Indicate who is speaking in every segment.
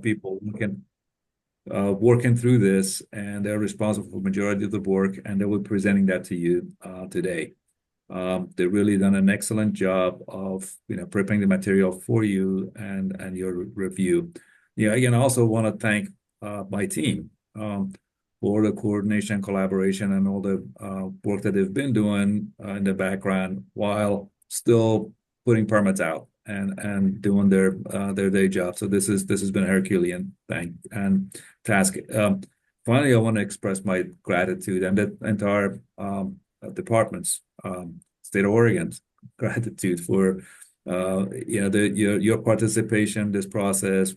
Speaker 1: people working through this, and they're responsible for the majority of the work, and they will be presenting that to you today. They've really done an excellent job of preparing the material for you and your review. Yeah, again, I also want to thank my team for the coordination, collaboration, and all the work that they've been doing in the background while still putting permits out and doing their day job. So this has been a Herculean thing and task. Finally, I want to express my gratitude and the entire department's state of Oregon's gratitude for your participation in this process.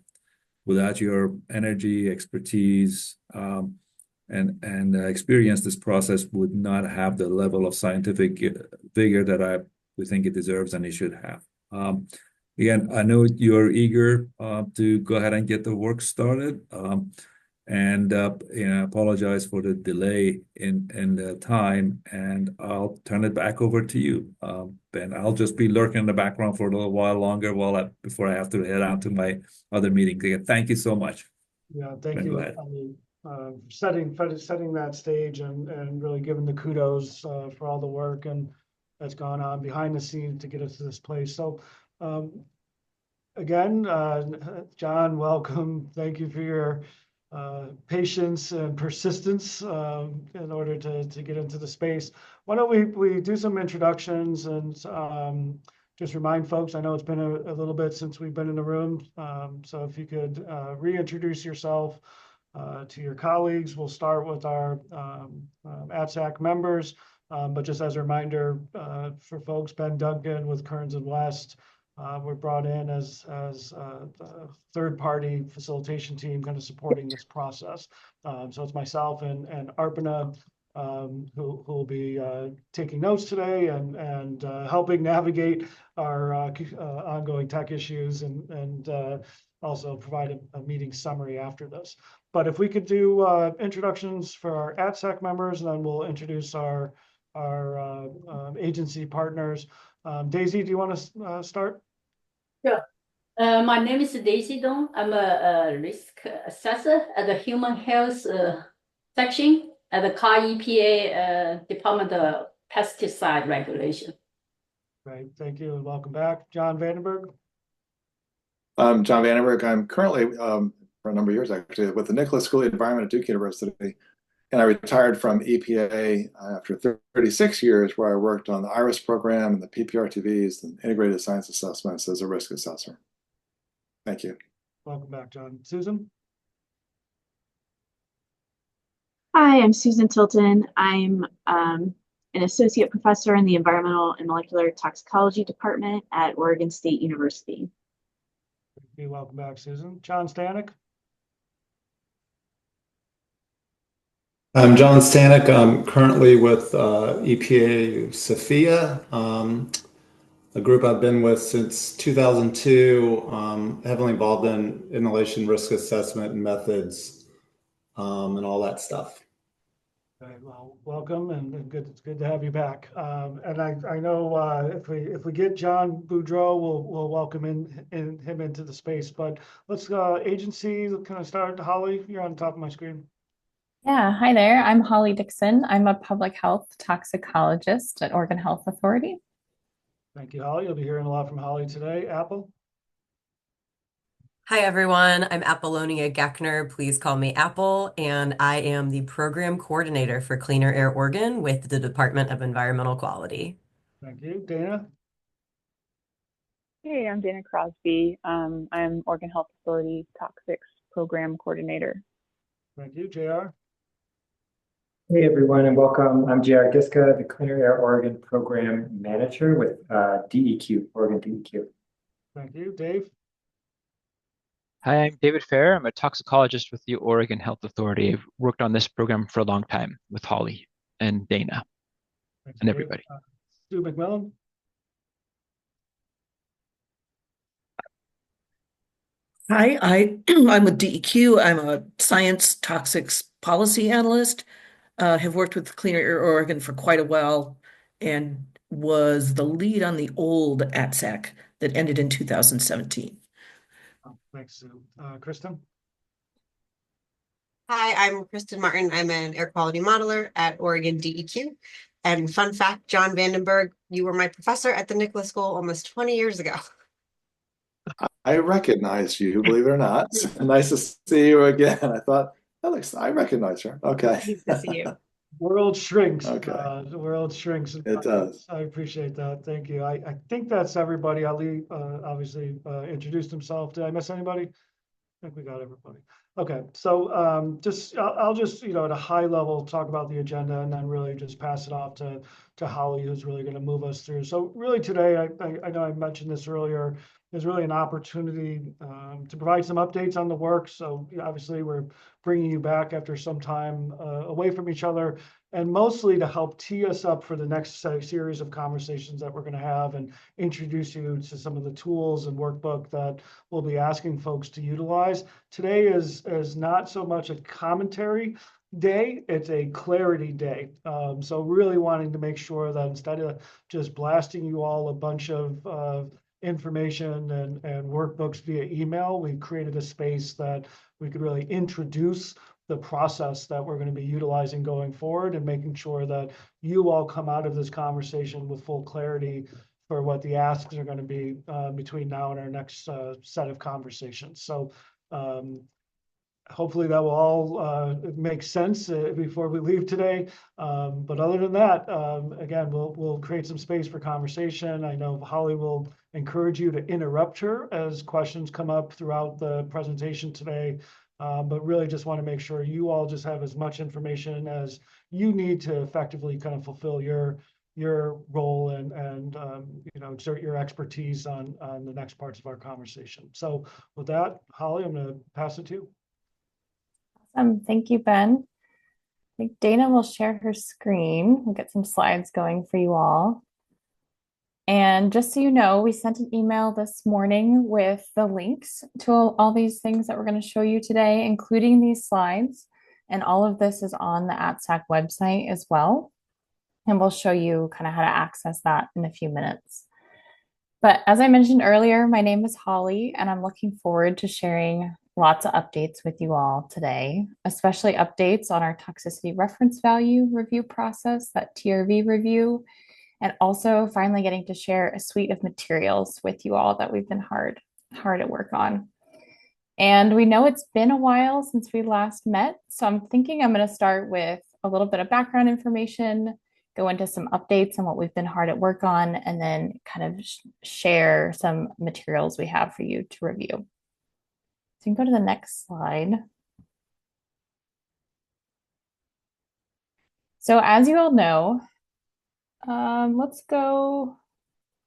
Speaker 1: Without your energy, expertise, and experience, this process would not have the level of scientific vigor that we think it deserves and it should have. Again, I know you're eager to go ahead and get the work started. And apologize for the delay in the time, and I'll turn it back over to you, Ben. I'll just be lurking in the background for a little while longer before I have to head out to my other meeting. Again, thank you so much.
Speaker 2: Yeah, thank
Speaker 1: Ben,
Speaker 2: you.
Speaker 1: go ahead.
Speaker 2: Setting that stage and really giving the kudos for all the work and that's gone on behind the scenes to get us to this place. So again, John, welcome. Thank you for your patience and persistence in order to get into the space. Why don't we do some introductions and just remind folks, I know it's been a little bit since we've been in the room. So if you could reintroduce yourself to your colleagues. We'll start with our ATSAC members, but just as a reminder for folks, Ben Duncan with Kearns and West, we're brought in as the third-party facilitation team kind of supporting this process. So it's myself and Arpana who will be taking notes today and helping navigate our ongoing tech issues and also provide a meeting summary after this. But if we could do introductions for our ATSAC members, and then we'll introduce our agency partners. Daisy, do you want to start?
Speaker 3: Sure. My name is Daisy Dong. I'm a risk assessor at the Human Health section at the CAR EPA Department of Pesticide Regulation.
Speaker 2: Great, thank you, and welcome back. John Vandenberg.
Speaker 4: I'm John Vandenberg. I'm currently, for a number of years actually, with the Nicholas School of Environment at Duke University. And I retired from EPA after 36 years where I worked on the IRIS program and the PPRTVs and integrated science assessments as a risk assessor. Thank you.
Speaker 2: Welcome back, John. Susan?
Speaker 5: Hi, I'm Susan Tilton. I'm an associate professor in the Environmental and Molecular Toxicology Department at Oregon State University.
Speaker 2: Thank you. Welcome back, Susan. John Stanek?
Speaker 6: I'm John Stanek. I'm currently with EPA Sophia, a group I've been with since 2002, heavily involved in inhalation risk assessment and methods and all that stuff.
Speaker 2: Okay, well, welcome and it's good to have you back. And I know if we get John Boudreau, we'll welcome him into the space. But let's agency. Can I start? Holly, you're on the top of my screen.
Speaker 7: Yeah, hi there. I'm Holly Dixon. I'm a public health toxicologist at Oregon Health Authority.
Speaker 2: Thank you, Holly. You'll be hearing a lot from Holly today. Apple.
Speaker 8: Hi, everyone. I'm Apollonia Geckner. Please call me Apple, and I am the program coordinator for Cleaner Air Oregon with the Department of Environmental Quality.
Speaker 2: Thank you. Dana.
Speaker 9: Hey, I'm Dana Crosby. I'm Oregon Health Authority Toxics Program Coordinator.
Speaker 2: Thank you. JR.
Speaker 10: Hey everyone and welcome. I'm J.R. Giska, the Cleaner Air Oregon Program Manager with DEQ, Oregon DEQ.
Speaker 2: Thank you. Dave.
Speaker 11: Hi, I'm David Fair. I'm a toxicologist with the Oregon Health Authority. I've worked on this program for a long time with Holly and Dana and everybody.
Speaker 2: Stu McMillan.
Speaker 12: Hi, I'm with DEQ. I'm a science toxics policy analyst. Have worked with Cleaner Air Oregon for quite a while and was the lead on the old ATSAC that ended in 2017.
Speaker 2: Thanks, Sue. Kristen?
Speaker 13: Hi, I'm Kristen Martin. I'm an air quality modeler at Oregon DEQ. And fun fact, John Vandenberg, you were my professor at the Nicholas School almost 20 years ago.
Speaker 4: I recognize you, believe it or not. Nice to see you again. I thought, Alex, I recognize her. Okay.
Speaker 13: Nice to see you.
Speaker 2: World shrinks.
Speaker 4: Okay.
Speaker 2: The world shrinks.
Speaker 4: It does.
Speaker 2: I appreciate that. Thank you. I think that's everybody. Ali obviously introduced himself. Did I miss anybody? I think we got everybody. Okay, so I'll just, at a high level, talk about the agenda and then really just pass it off to Holly, who's really going to move us through. So really today, I know I mentioned this earlier, is really an opportunity to provide some updates on the work. So obviously we're bringing you back after some time away from each other, and mostly to help tee us up for the next series of conversations that we're going to have and introduce you to some of the tools and workbook that we'll be asking folks to utilize. Today is not so much a commentary day, it's a clarity day. So really wanting to make sure that instead of just blasting you all a bunch of information and workbooks via email, we created a space that we could really introduce the process that we're going to be utilizing going forward and making sure that you all come out of this conversation with full clarity for what the asks are going to be between now and our next set of conversations. So hopefully that will all make sense before we leave today. But other than that, again, we'll create some space for conversation. I know Holly will encourage you to interrupt her as questions come up throughout the presentation today. But really just want to make sure you all just have as much information as you need to effectively kind of fulfill your role and exert your expertise on the next parts of our conversation. So with that, Holly, I'm going to pass it to you.
Speaker 7: Awesome. Thank you, Ben. I think Dana will share her screen. We'll get some slides going for you all. And just so you know, we sent an email this morning with the links to all these things that we're going to show you today, including these slides. And all of this is on the ATSAC website as well. And we'll show you kind of how to access that in a few minutes. But as I mentioned earlier, my name is Holly, and I'm looking forward to sharing lots of updates with you all today, especially updates on our toxicity reference value review process, that TRV review, and also finally getting to share a suite of materials with you all that we've been hard at work on. And we know it's been a while since we last met, so I'm thinking I'm going to start with a little bit of background information, go into some updates on what we've been hard at work on, and then kind of share some materials we have for you to review. So you can go to the next slide. So as you all know, let's go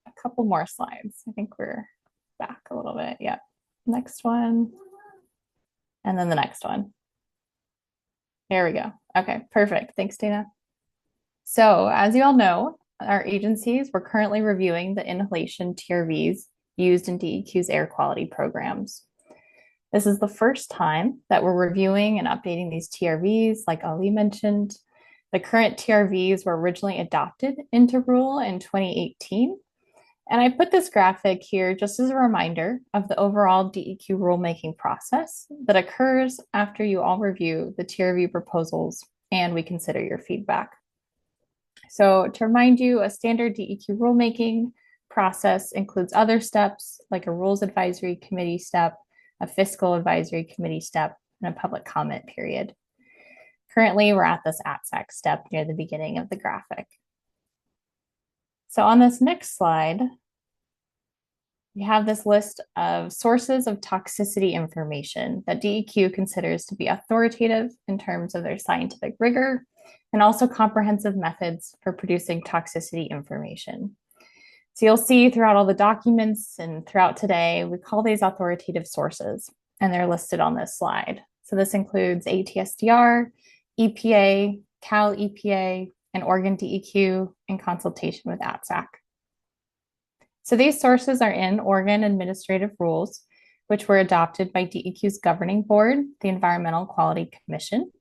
Speaker 7: a couple more slides. I think we're back a little bit. Yeah. Next one. And then the next one. There we go. Okay, perfect. Thanks, Dana. So as you all know, our agencies, we're currently reviewing the inhalation TRVs used in DEQ's air quality programs. This is the first time that we're reviewing and updating these TRVs, like Ali mentioned. The current TRVs were originally adopted into rule in 2018. And I put this graphic here just as a reminder of the overall DEQ rulemaking process that occurs after you all review the TRV proposals and we consider your feedback. So to remind you, a standard DEQ rulemaking process includes other steps like a rules advisory committee step, a fiscal advisory committee step, and a public comment period. Currently, we're at this ATSAC step near the beginning of the graphic. So on this next slide, we have this list of sources of toxicity information that DEQ considers to be authoritative in terms of their scientific rigor and also comprehensive methods for producing toxicity information. So you'll see throughout all the documents and throughout today, we call these authoritative sources, and they're listed on this slide. So this includes ATSDR, EPA, Cal EPA, and Oregon DEQ in consultation with ATSAC. So these sources are in Oregon administrative rules, which were adopted by DEQ's governing board, the Environmental Quality Commission.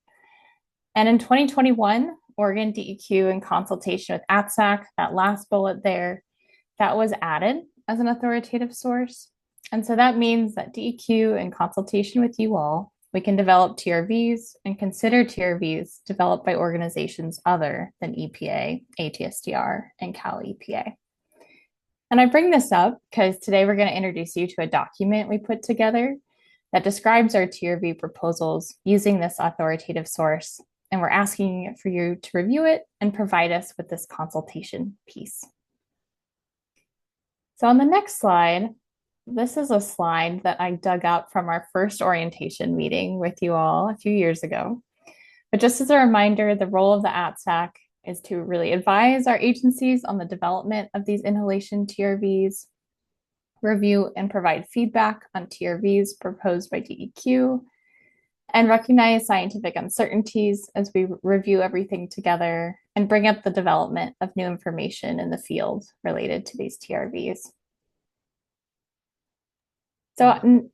Speaker 7: And in 2021, Oregon DEQ in consultation with ATSAC, that last bullet there, that was added as an authoritative source. And so that means that DEQ, in consultation with you all, we can develop TRVs and consider TRVs developed by organizations other than EPA, ATSDR, and Cal EPA. And I bring this up because today we're going to introduce you to a document we put together that describes our TRV proposals using this authoritative source. And we're asking for you to review it and provide us with this consultation piece. So on the next slide, this is a slide that I dug up from our first orientation meeting with you all a few years ago. But just as a reminder, the role of the ATSAC is to really advise our agencies on the development of these inhalation TRVs, review and provide feedback on TRVs proposed by DEQ, and recognize scientific uncertainties as we review everything together and bring up the development of new information in the field related to these TRVs. So,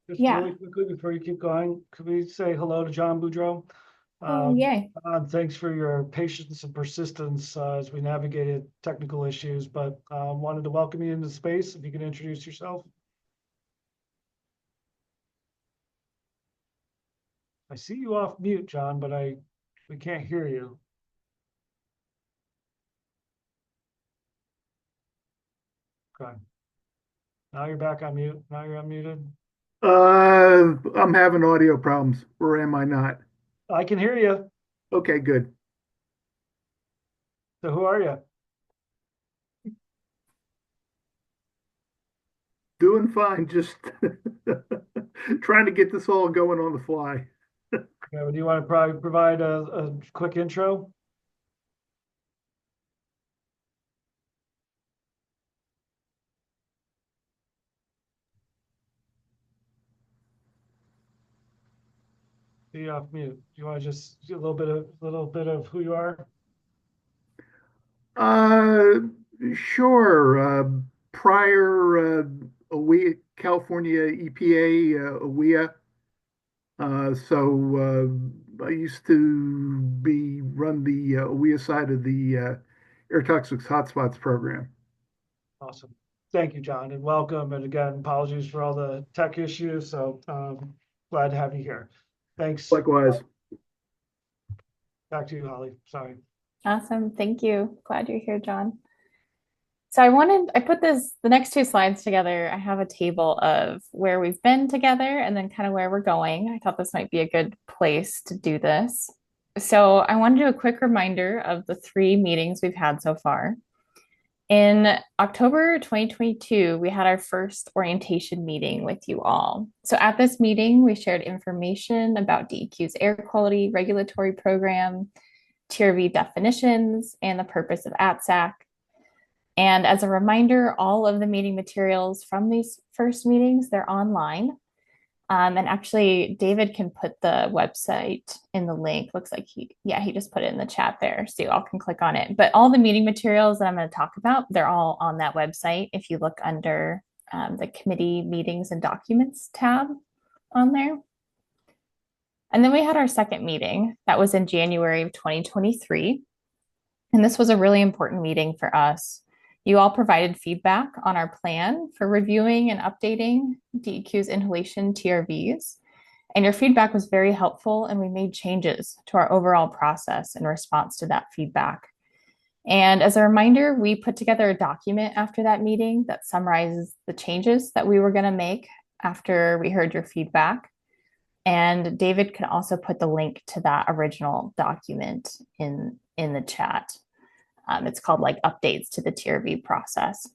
Speaker 2: Just
Speaker 7: yeah.
Speaker 2: really quickly before you keep going, could we say hello to John Boudreau?
Speaker 7: Oh, yay.
Speaker 2: Thanks for your patience and persistence as we navigated technical issues, but wanted to welcome you into space. If you can introduce yourself. I see you off mute, John, but we can't hear you. Okay. Now you're back on mute. Now you're unmuted.
Speaker 14: I'm having audio problems, or am I not?
Speaker 2: I can hear you.
Speaker 14: Okay, good.
Speaker 2: So who are you?
Speaker 14: Doing fine, just trying to get this all going on the fly.
Speaker 2: Okay, well, do you want to probably provide a quick intro? Be off mute. Do you want to just do a little bit of who you are?
Speaker 14: Sure. Prior AWIA, California EPA, AWIA. I used to run the AWIA side of the air toxics hotspots program.
Speaker 2: Awesome. Thank you, John, and welcome. And again, apologies for all the tech issues. So glad to have you here. Thanks.
Speaker 14: Likewise.
Speaker 2: Back to you, Holly. Sorry.
Speaker 7: Awesome. Thank you. Glad you're here, John. So I put the next two slides together. I have a table of where we've been together and then kind of where we're going. I thought this might be a good place to do this. So I want to do a quick reminder of the 3 meetings we've had so far. In October 2022, we had our first orientation meeting with you all. So at this meeting, we shared information about DEQ's air quality regulatory program, TRV definitions, and the purpose of ATSAC. And as a reminder, all of the meeting materials from these first meetings, they're online. And actually, David can put the website in the link. Looks like he just put it in the chat there, so you all can click on it. But all the meeting materials that I'm going to talk about, they're all on that website. If you look under the committee meetings and documents tab on there. And then we had our second meeting that was in January of 2023. And this was a really important meeting for us. You all provided feedback on our plan for reviewing and updating DEQ's inhalation TRVs. And your feedback was very helpful, and we made changes to our overall process in response to that feedback. And as a reminder, we put together a document after that meeting that summarizes the changes that we were going to make after we heard your feedback. And David can also put the link to that original document in the chat. It's called like updates to the TRV process.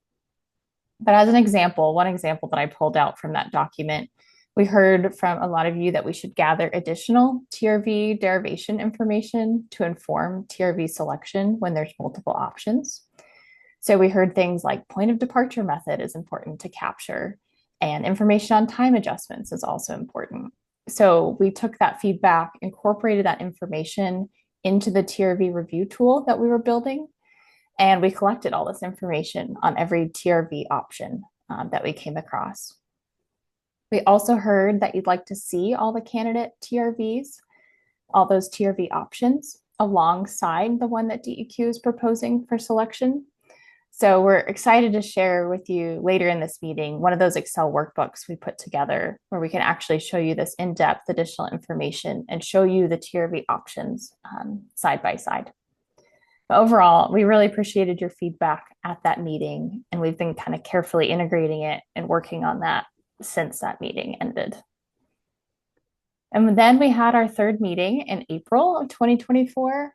Speaker 7: But as an example, one example that I pulled out from that document, we heard from a lot of you that we should gather additional TRV derivation information to inform TRV selection when there's multiple options. So we heard things like point of departure method is important to capture, and information on time adjustments is also important. So we took that feedback, incorporated that information into the TRV review tool that we were building, and we collected all this information on every TRV option that we came across. We also heard that you'd like to see all the candidate TRVs, all those TRV options alongside the one that DEQ is proposing for selection. So we're excited to share with you later in this meeting one of those Excel workbooks we put together where we can actually show you this in-depth additional information and show you the TRV options side by side. But overall, we really appreciated your feedback at that meeting, and we've been kind of carefully integrating it and working on that since that meeting ended. And then we had our third meeting in April of 2024.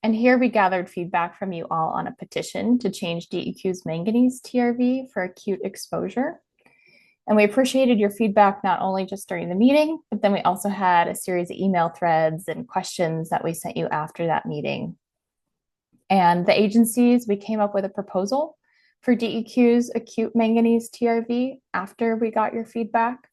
Speaker 7: And here we gathered feedback from you all on a petition to change DEQ's manganese TRV for acute exposure. And we appreciated your feedback not only just during the meeting, but then we also had a series of email threads and questions that we sent you after that meeting. And the agencies, we came up with a proposal for DEQ's acute manganese TRV after we got your feedback.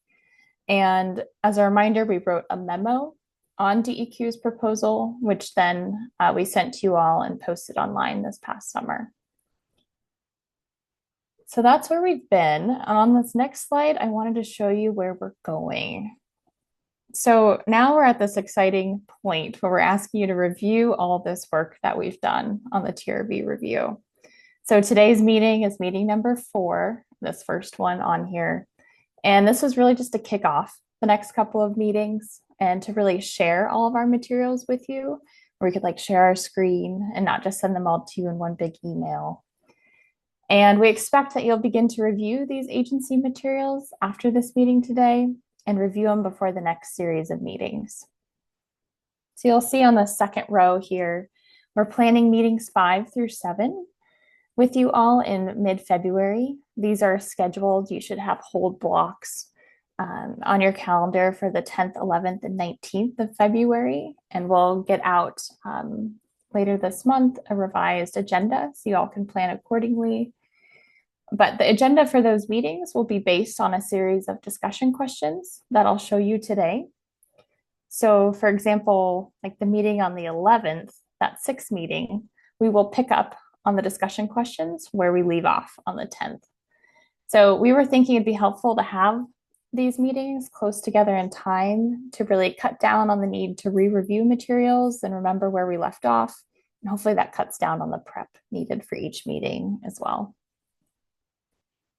Speaker 7: And as a reminder, we wrote a memo on DEQ's proposal, which then we sent to you all and posted online this past summer. So that's where we've been. On this next slide, I wanted to show you where we're going. So now we're at this exciting point where we're asking you to review all this work that we've done on the TRV review. So today's meeting is meeting number 4, this first one on here. And this was really just to kick off the next couple of meetings and to really share all of our materials with you, where we could like share our screen and not just send them all to you in one big email. And we expect that you'll begin to review these agency materials after this meeting today and review them before the next series of meetings. So you'll see on the second row here, we're planning meetings 5 through 7 with you all in mid-February. These are scheduled. You should have hold blocks on your calendar for the 10th, 11th, and 19th of February. And we'll get out later this month a revised agenda so you all can plan accordingly. But the agenda for those meetings will be based on a series of discussion questions that I'll show you today. So for example, like the meeting on the 11th, that 6th meeting, we will pick up on the discussion questions where we leave off on the 10th. So we were thinking it'd be helpful to have these meetings close together in time to really cut down on the need to re-review materials and remember where we left off. And hopefully that cuts down on the prep needed for each meeting as well.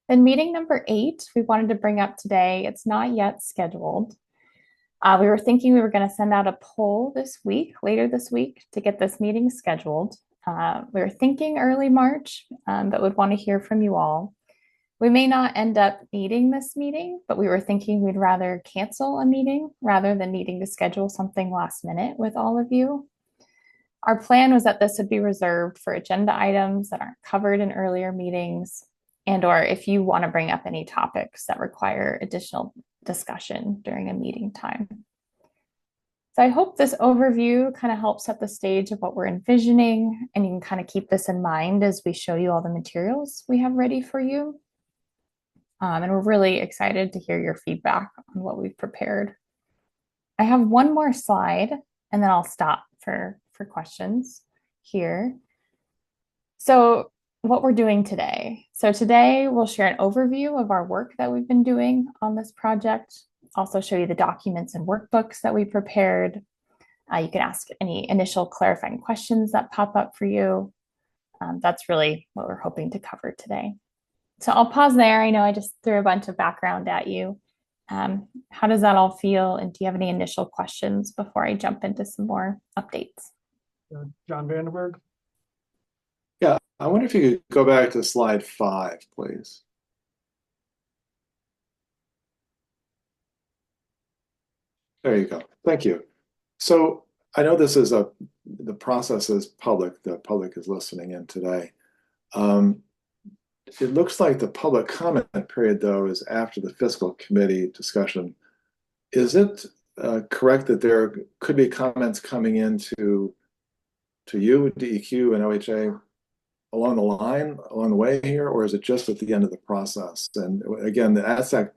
Speaker 7: Then meeting number 8, we wanted to bring up today. It's not yet scheduled. We were thinking we were going to send out a poll this week, later this week, to get this meeting scheduled. We were thinking early March, but would want to hear from you all. We may not end up needing this meeting, but we were thinking we'd rather cancel a meeting rather than needing to schedule something last minute with all of you. Our plan was that this would be reserved for agenda items that aren't covered in earlier meetings, and or if you want to bring up any topics that require additional discussion during a meeting time. So I hope this overview kind of helps set the stage of what we're envisioning, and you can kind of keep this in mind as we show you all the materials we have ready for you. And we're really excited to hear your feedback on what we've prepared. I have one more slide, and then I'll stop for questions here. So what we're doing today. So today we'll share an overview of our work that we've been doing on this project. Also show you the documents and workbooks that we prepared. You can ask any initial clarifying questions that pop up for you. That's really what we're hoping to cover today. So I'll pause there. I know I just threw a bunch of background at you. How does that all feel? And do you have any initial questions before I jump into some more updates?
Speaker 2: John Vandenberg.
Speaker 4: Yeah, I wonder if you could go back to slide 5, please. There you go. Thank you. So I know this is the process is public. The public is listening in today. It looks like the public comment period, though, is after the fiscal committee discussion. Is it correct that there could be comments coming into you, DEQ, and OHA along the way here, or is it just at the end of the process? And again, the ATSAC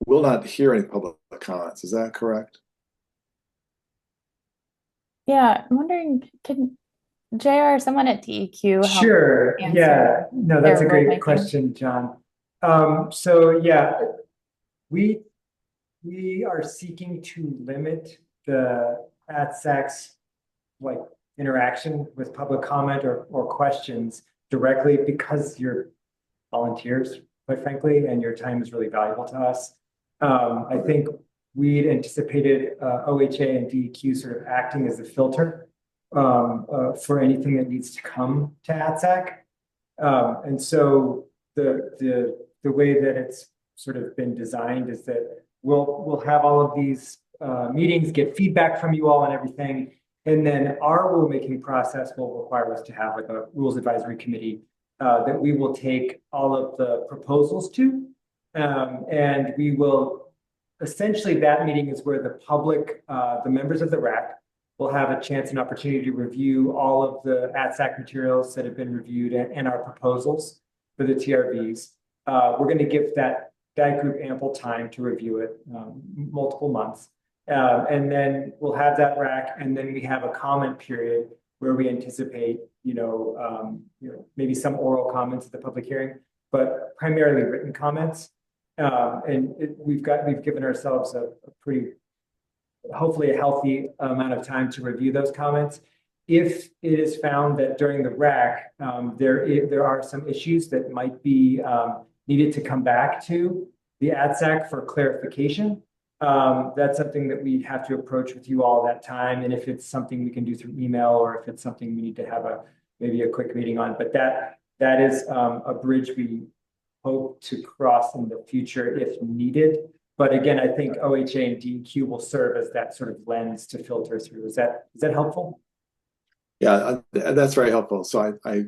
Speaker 4: will not hear any public comments. Is that correct?
Speaker 7: Yeah, I'm wondering, can JR, someone at DEQ help
Speaker 10: Sure.
Speaker 7: answer
Speaker 10: Yeah. No, that's a
Speaker 7: their
Speaker 10: great
Speaker 7: rulemaking?
Speaker 10: question, John. So yeah, we are seeking to limit the ATSAC's like interaction with public comment or questions directly because you're volunteers, quite frankly, and your time is really valuable to us. I think we'd anticipated OHA and DEQ sort of acting as a filter for anything that needs to come to ATSAC. And so the way that it's sort of been designed is that we'll have all of these meetings, get feedback from you all and everything. And then our rulemaking process will require us to have like a rules advisory committee that we will take all of the proposals to. And we will, essentially that meeting is where the public, the members of the RAC will have a chance and opportunity to review all of the ATSAC materials that have been reviewed and our proposals for the TRVs. We're going to give that group ample time to review it, multiple months. And then we'll have that RAC, and then we have a comment period where we anticipate, maybe some oral comments at the public hearing, but primarily written comments. And we've given ourselves a pretty, hopefully a healthy amount of time to review those comments. If it is found that during the RAC, there are some issues that might be needed to come back to the ATSAC for clarification, that's something that we have to approach with you all that time. And if it's something we can do through email, or if it's something we need to have maybe a quick meeting on, but that is a bridge we hope to cross in the future if needed. But again, I think OHA and DEQ will serve as that sort of lens to filter through. Is that helpful?
Speaker 4: Yeah, that's very helpful. So I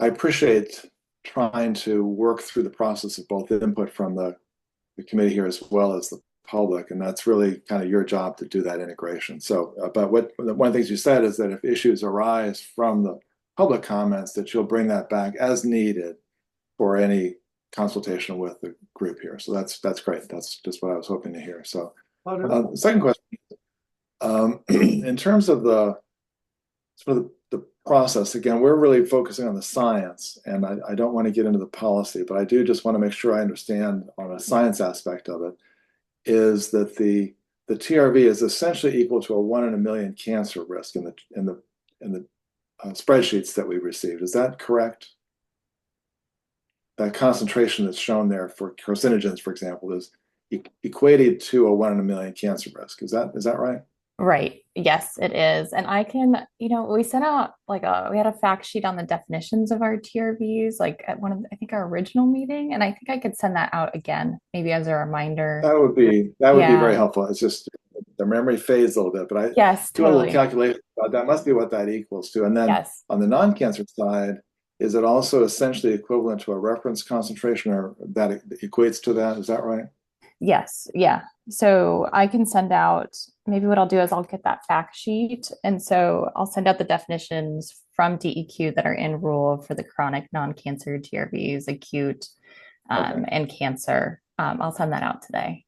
Speaker 4: appreciate trying to work through the process of both input from the committee here as well as the public, and that's really kind of your job to do that integration. So, but one of the things you said is that if issues arise from the public comments, that you'll bring that back as needed for any consultation with the group here. So that's great. That's just what I was hoping to hear. So, second question, in terms of the process, again, we're really focusing on the science, and I don't want to get into the policy, but I do just want to make sure I understand on a science aspect of it, is that the TRV is essentially equal to a 1 in a million cancer risk in the spreadsheets that we received. Is that correct? That concentration that's shown there for carcinogens, for example, is equated to a 1 in a million cancer risk. Is that right?
Speaker 7: Right. Yes, it is. And I can, we sent out we had a fact sheet on the definitions of our TRVs, like at I think our original meeting. And I think I could send that out again, maybe as a reminder.
Speaker 4: That would be very helpful. It's just the memory fades a little bit, but I do a little calculation. That must be what that equals to. And then on the non-cancer side, is it also essentially equivalent to a reference concentration, or that equates to that? Is that right?
Speaker 7: Yes. Yeah. So I can send out, maybe what I'll do is I'll get that fact sheet. And so I'll send out the definitions from DEQ that are in rule for the chronic non-cancer TRVs, acute, and cancer. I'll send that out today.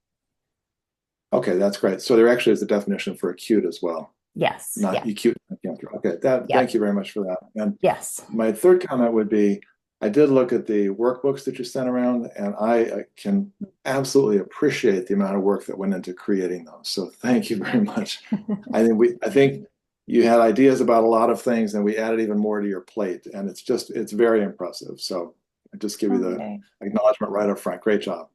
Speaker 4: Okay, that's great. So there actually is a definition for acute as well.
Speaker 7: Yes.
Speaker 4: Not acute cancer. Okay, thank you very much for that. And
Speaker 7: yes,
Speaker 4: my third comment would be, I did look at the workbooks that you sent around, and I can absolutely appreciate the amount of work that went into creating those. So thank you very much. I think you had ideas about a lot of things, and we added even more to your plate, and it's very impressive. So I just give you the acknowledgement right up front. Great job.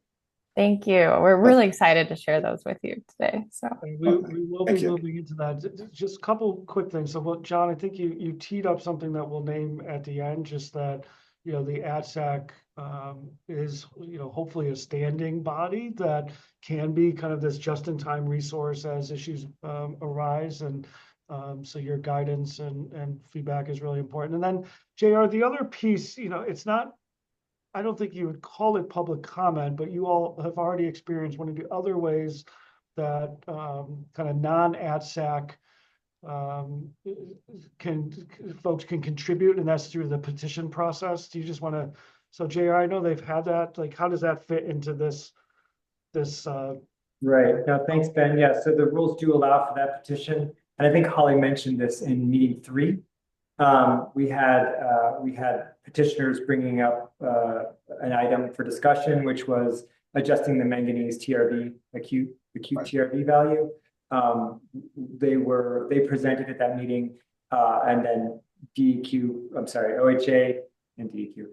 Speaker 7: Thank you. We're really excited to share those with you today. So
Speaker 2: we will be moving into that. Just a couple quick things. So, John, I think you teed up something that we'll name at the end, just that the ATSAC is hopefully a standing body that can be kind of this just-in-time resource as issues arise, and so your guidance and feedback is really important. And then JR, the other piece, it's not, I don't think you would call it public comment, but you all have already experienced one of the other ways that kind of non-ATSAC folks can contribute, and that's through the petition process. Do you just want to, so JR, I know they've had that, like, how does that fit into this
Speaker 10: Right. No, thanks, Ben. Yeah, so the rules do allow for that petition. And I think Holly mentioned this in meeting 3. We had petitioners bringing up an item for discussion, which was adjusting the manganese TRV, acute TRV value. They presented at that meeting, and then OHA and DEQ.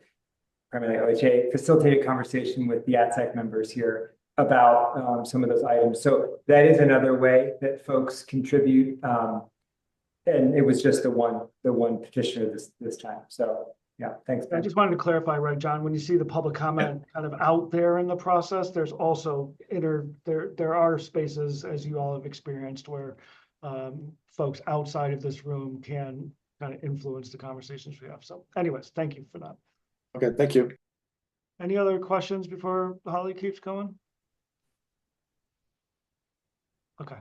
Speaker 10: Primarily OHA, facilitated conversation with the ATSAC members here about some of those items. So that is another way that folks contribute. And it was just the one petitioner this time. So yeah, thanks,
Speaker 2: I
Speaker 10: Ben.
Speaker 2: just wanted to clarify, right, John, when you see the public comment kind of out there in the process, there's also there are spaces, as you all have experienced, where folks outside of this room can kind of influence the conversations we have. So anyways, thank you for that.
Speaker 4: Okay, thank you.
Speaker 2: Any other questions before Holly keeps going? Okay.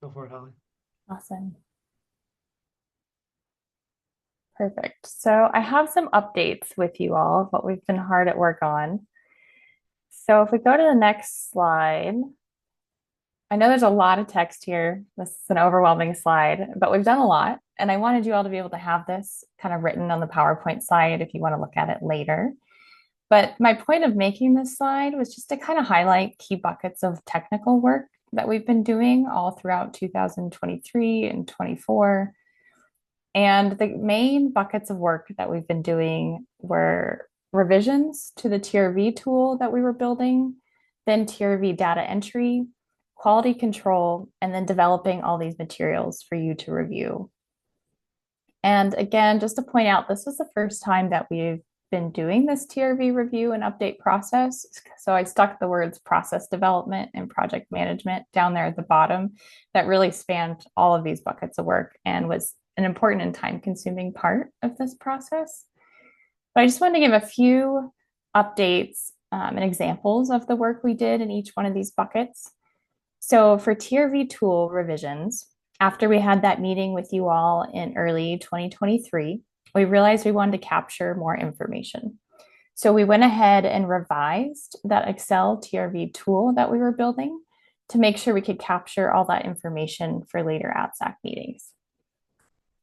Speaker 2: Go for it, Holly.
Speaker 7: Awesome. Perfect. So I have some updates with you all of what we've been hard at work on. So if we go to the next slide, I know there's a lot of text here. This is an overwhelming slide, but we've done a lot. And I wanted you all to be able to have this kind of written on the PowerPoint slide if you want to look at it later. But my point of making this slide was just to kind of highlight key buckets of technical work that we've been doing all throughout 2023 and 24. And the main buckets of work that we've been doing were revisions to the TRV tool that we were building, then TRV data entry, quality control, and then developing all these materials for you to review. And again, just to point out, this was the first time that we've been doing this TRV review and update process. So I stuck the words process development and project management down there at the bottom. That really spanned all of these buckets of work and was an important and time-consuming part of this process. But I just wanted to give a few updates and examples of the work we did in each one of these buckets. So for TRV tool revisions, after we had that meeting with you all in early 2023, we realized we wanted to capture more information. So we went ahead and revised that Excel TRV tool that we were building to make sure we could capture all that information for later ATSAC meetings.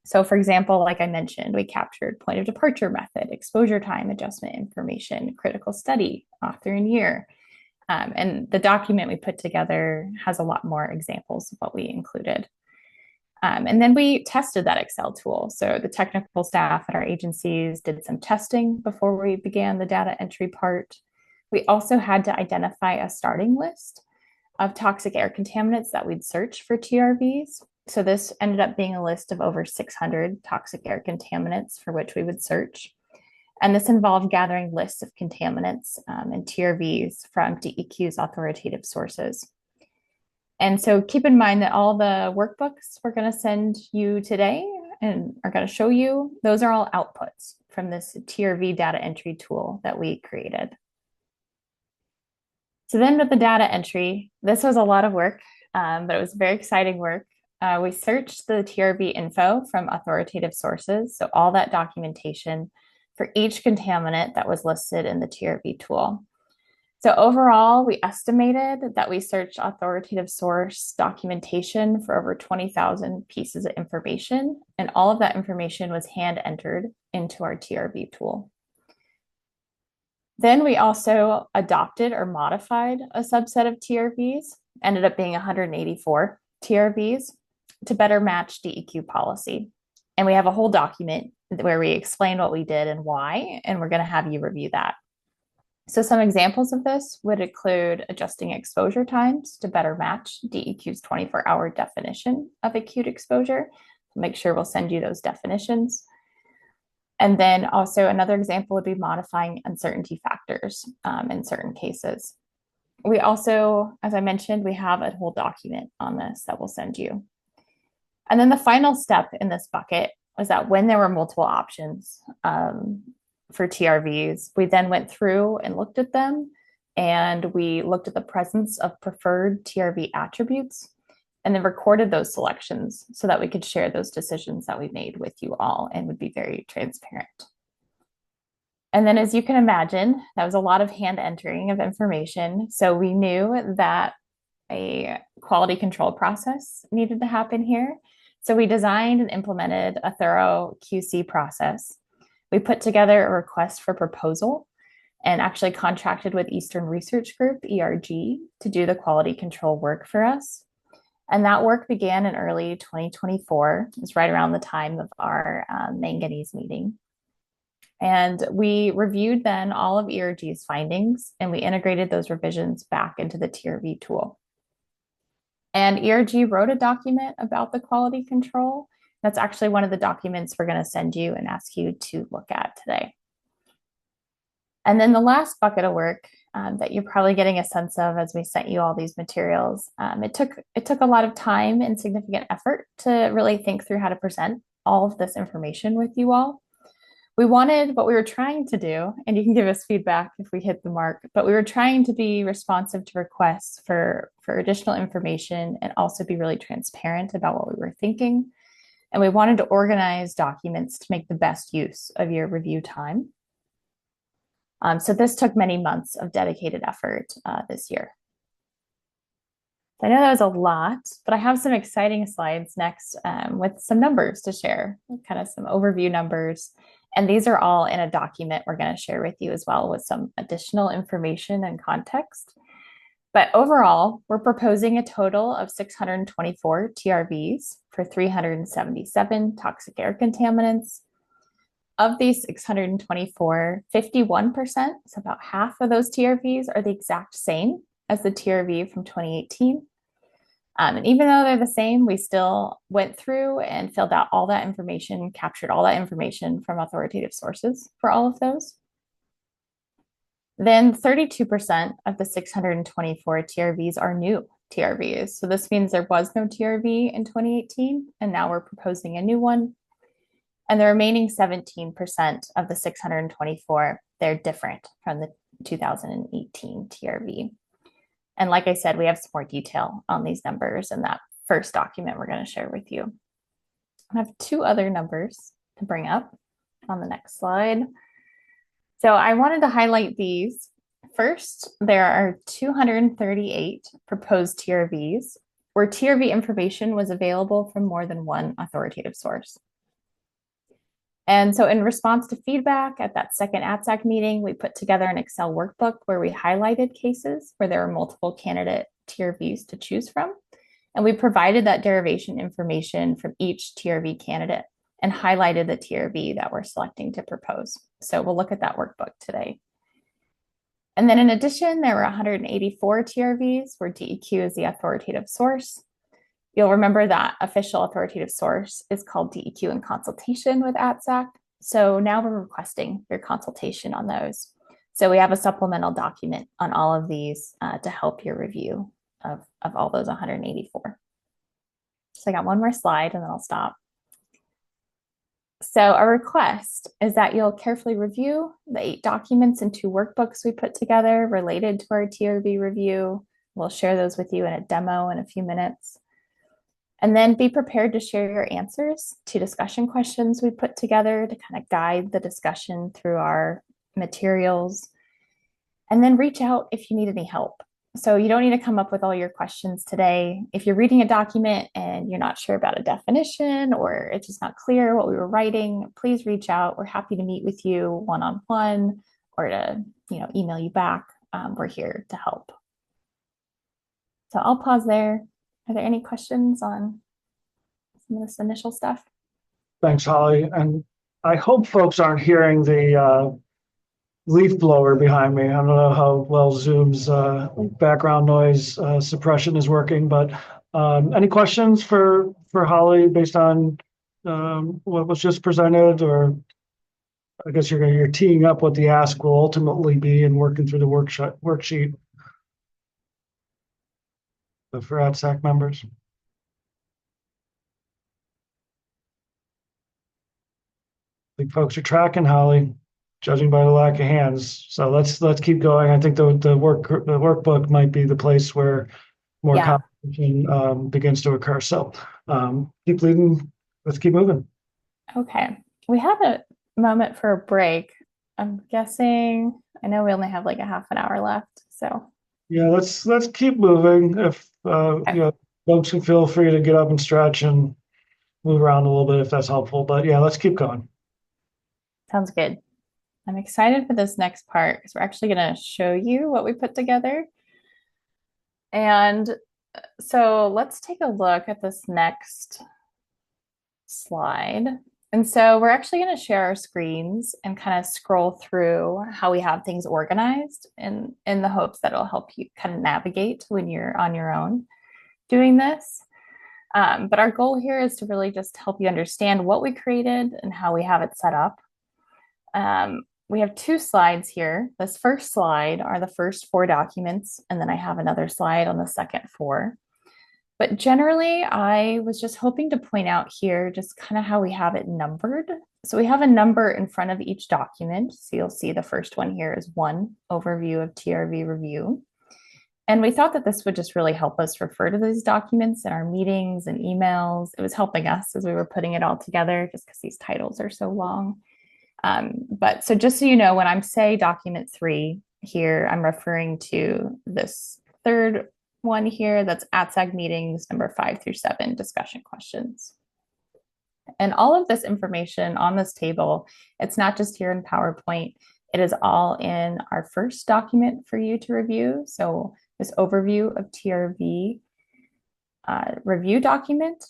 Speaker 7: So for example, like I mentioned, we captured point of departure method, exposure time adjustment information, critical study, author and year. And the document we put together has a lot more examples of what we included. And then we tested that Excel tool. So the technical staff at our agencies did some testing before we began the data entry part. We also had to identify a starting list of toxic air contaminants that we'd search for TRVs. So this ended up being a list of over 600 toxic air contaminants for which we would search. And this involved gathering lists of contaminants and TRVs from DEQ's authoritative sources. And so keep in mind that all the workbooks we're going to send you today and are going to show you, those are all outputs from this TRV data entry tool that we created. So then with the data entry, this was a lot of work, but it was very exciting work. We searched the TRV info from authoritative sources, so all that documentation for each contaminant that was listed in the TRV tool. So overall, we estimated that we searched authoritative source documentation for over 20,000 pieces of information, and all of that information was hand entered into our TRV tool. Then we also adopted or modified a subset of TRVs, ended up being 184 TRVs, to better match DEQ policy. And we have a whole document where we explain what we did and why, and we're going to have you review that. So some examples of this would include adjusting exposure times to better match DEQ's 24-hour definition of acute exposure. Make sure we'll send you those definitions. And then also another example would be modifying uncertainty factors in certain cases. We also, as I mentioned, we have a whole document on this that we'll send you. And then the final step in this bucket was that when there were multiple options for TRVs, we then went through and looked at them, and we looked at the presence of preferred TRV attributes and then recorded those selections so that we could share those decisions that we made with you all and would be very transparent. And then as you can imagine, that was a lot of hand entering of information. So we knew that a quality control process needed to happen here. So we designed and implemented a thorough QC process. We put together a request for proposal and actually contracted with Eastern Research Group, ERG, to do the quality control work for us. And that work began in early 2024. It was right around the time of our manganese meeting. And we reviewed then all of ERG's findings, and we integrated those revisions back into the TRV tool. And ERG wrote a document about the quality control. That's actually one of the documents we're going to send you and ask you to look at today. And then the last bucket of work that you're probably getting a sense of as we sent you all these materials, it took a lot of time and significant effort to really think through how to present all of this information with you all. We wanted what we were trying to do, and you can give us feedback if we hit the mark, but we were trying to be responsive to requests for additional information and also be really transparent about what we were thinking. And we wanted to organize documents to make the best use of your review time. So this took many months of dedicated effort this year. I know that was a lot, but I have some exciting slides next with some numbers to share, kind of some overview numbers. And these are all in a document we're going to share with you as well with some additional information and context. But overall, we're proposing a total of 624 TRVs for 377 toxic air contaminants. Of these 624, 51%, so about half of those TRVs are the exact same as the TRV from 2018. And even though they're the same, we still went through and filled out all that information, captured all that information from authoritative sources for all of those. Then 32% of the 624 TRVs are new TRVs. So this means there was no TRV in 2018, and now we're proposing a new one. And the remaining 17% of the 624, they're different from the 2018 TRV. And like I said, we have some more detail on these numbers in that first document we're going to share with you. I have two other numbers to bring up on the next slide. So I wanted to highlight these. First, there are 238 proposed TRVs where TRV information was available from more than one authoritative source. And so in response to feedback at that second ATSAC meeting, we put together an Excel workbook where we highlighted cases where there were multiple candidate TRVs to choose from. And we provided that derivation information from each TRV candidate and highlighted the TRV that we're selecting to propose. So we'll look at that workbook today. And then in addition, there were 184 TRVs where DEQ is the authoritative source. You'll remember that official authoritative source is called DEQ in consultation with ATSAC. So now we're requesting your consultation on those. So we have a supplemental document on all of these to help your review of all those 184. So I got one more slide and then I'll stop. So our request is that you'll carefully review the 8 documents and 2 workbooks we put together related to our TRV review. We'll share those with you in a demo in a few minutes. And then be prepared to share your answers to discussion questions we put together to kind of guide the discussion through our materials. And then reach out if you need any help. So you don't need to come up with all your questions today. If you're reading a document and you're not sure about a definition or it's just not clear what we were writing, please reach out. We're happy to meet with you one-on-one or to email you back. We're here to help. So I'll pause there. Are there any questions on some of this initial stuff?
Speaker 2: Thanks, Holly. And I hope folks aren't hearing the leaf blower behind me. I don't know how well Zoom's background noise suppression is working, but any questions for Holly based on what was just presented? Or I guess you're teeing up what the ask will ultimately be and working through the worksheet. But for ATSAC members. I think folks are tracking, Holly, judging by the lack of hands. So let's keep going. I think the workbook might be the place where more conversation begins to occur. So keep leading. Let's keep moving.
Speaker 7: Okay. We have a moment for a break. I'm guessing, I know we only have like a half an hour left. So
Speaker 2: yeah, let's keep moving. If folks can feel free to get up and stretch and move around a little bit if that's helpful. But yeah, let's keep going.
Speaker 7: Sounds good. I'm excited for this next part because we're actually going to show you what we put together. And so let's take a look at this next slide. And so we're actually going to share our screens and kind of scroll through how we have things organized in the hopes that it'll help you kind of navigate when you're on your own doing this. But our goal here is to really just help you understand what we created and how we have it set up. We have 2 slides here. This first slide are the first 4 documents, and then I have another slide on the second 4. But generally, I was just hoping to point out here just kind of how we have it numbered. So we have a number in front of each document. So you'll see the first one here is 1, overview of TRV review. And we thought that this would just really help us refer to these documents in our meetings and emails. It was helping us as we were putting it all together just because these titles are so long. But so just so you know, when I'm say document 3 here, I'm referring to this third one here that's ATSAC meetings number 5 through 7 discussion questions. And all of this information on this table, it's not just here in PowerPoint, it is all in our first document for you to review. So this overview of TRV review document.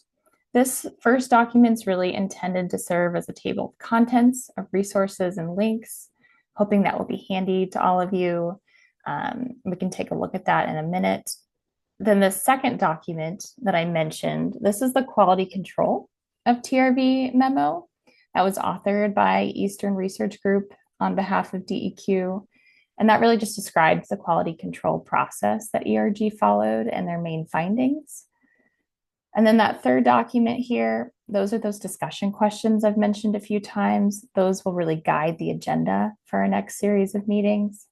Speaker 7: This first document is really intended to serve as a table of contents of resources and links, hoping that will be handy to all of you. We can take a look at that in a minute. Then the second document that I mentioned, this is the quality control of TRV memo that was authored by Eastern Research Group on behalf of DEQ. And that really just describes the quality control process that ERG followed and their main findings. And then that third document here, those are those discussion questions I've mentioned a few times. Those will really guide the agenda for our next series of meetings.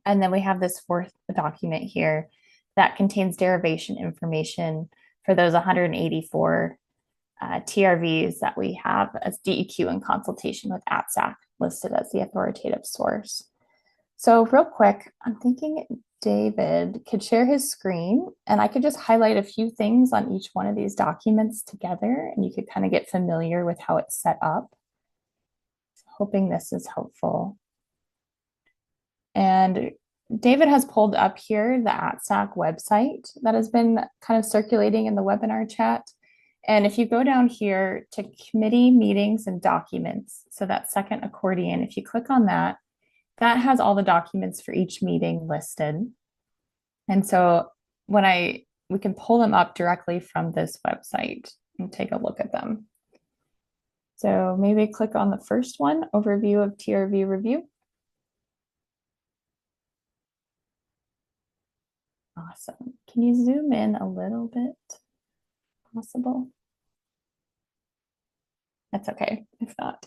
Speaker 7: And then we have this fourth document here that contains derivation information for those 184 TRVs that we have as DEQ in consultation with ATSAC listed as the authoritative source. So real quick, I'm thinking David could share his screen and I could just highlight a few things on each one of these documents together and you could kind of get familiar with how it's set up. Hoping this is helpful. And David has pulled up here the ATSAC website that has been kind of circulating in the webinar chat. And if you go down here to committee meetings and documents, so that second accordion, if you click on that, that has all the documents for each meeting listed. And so we can pull them up directly from this website and take a look at them. So maybe click on the first one, overview of TRV review. Awesome. Can you zoom in a little bit? Possible? That's okay, if not.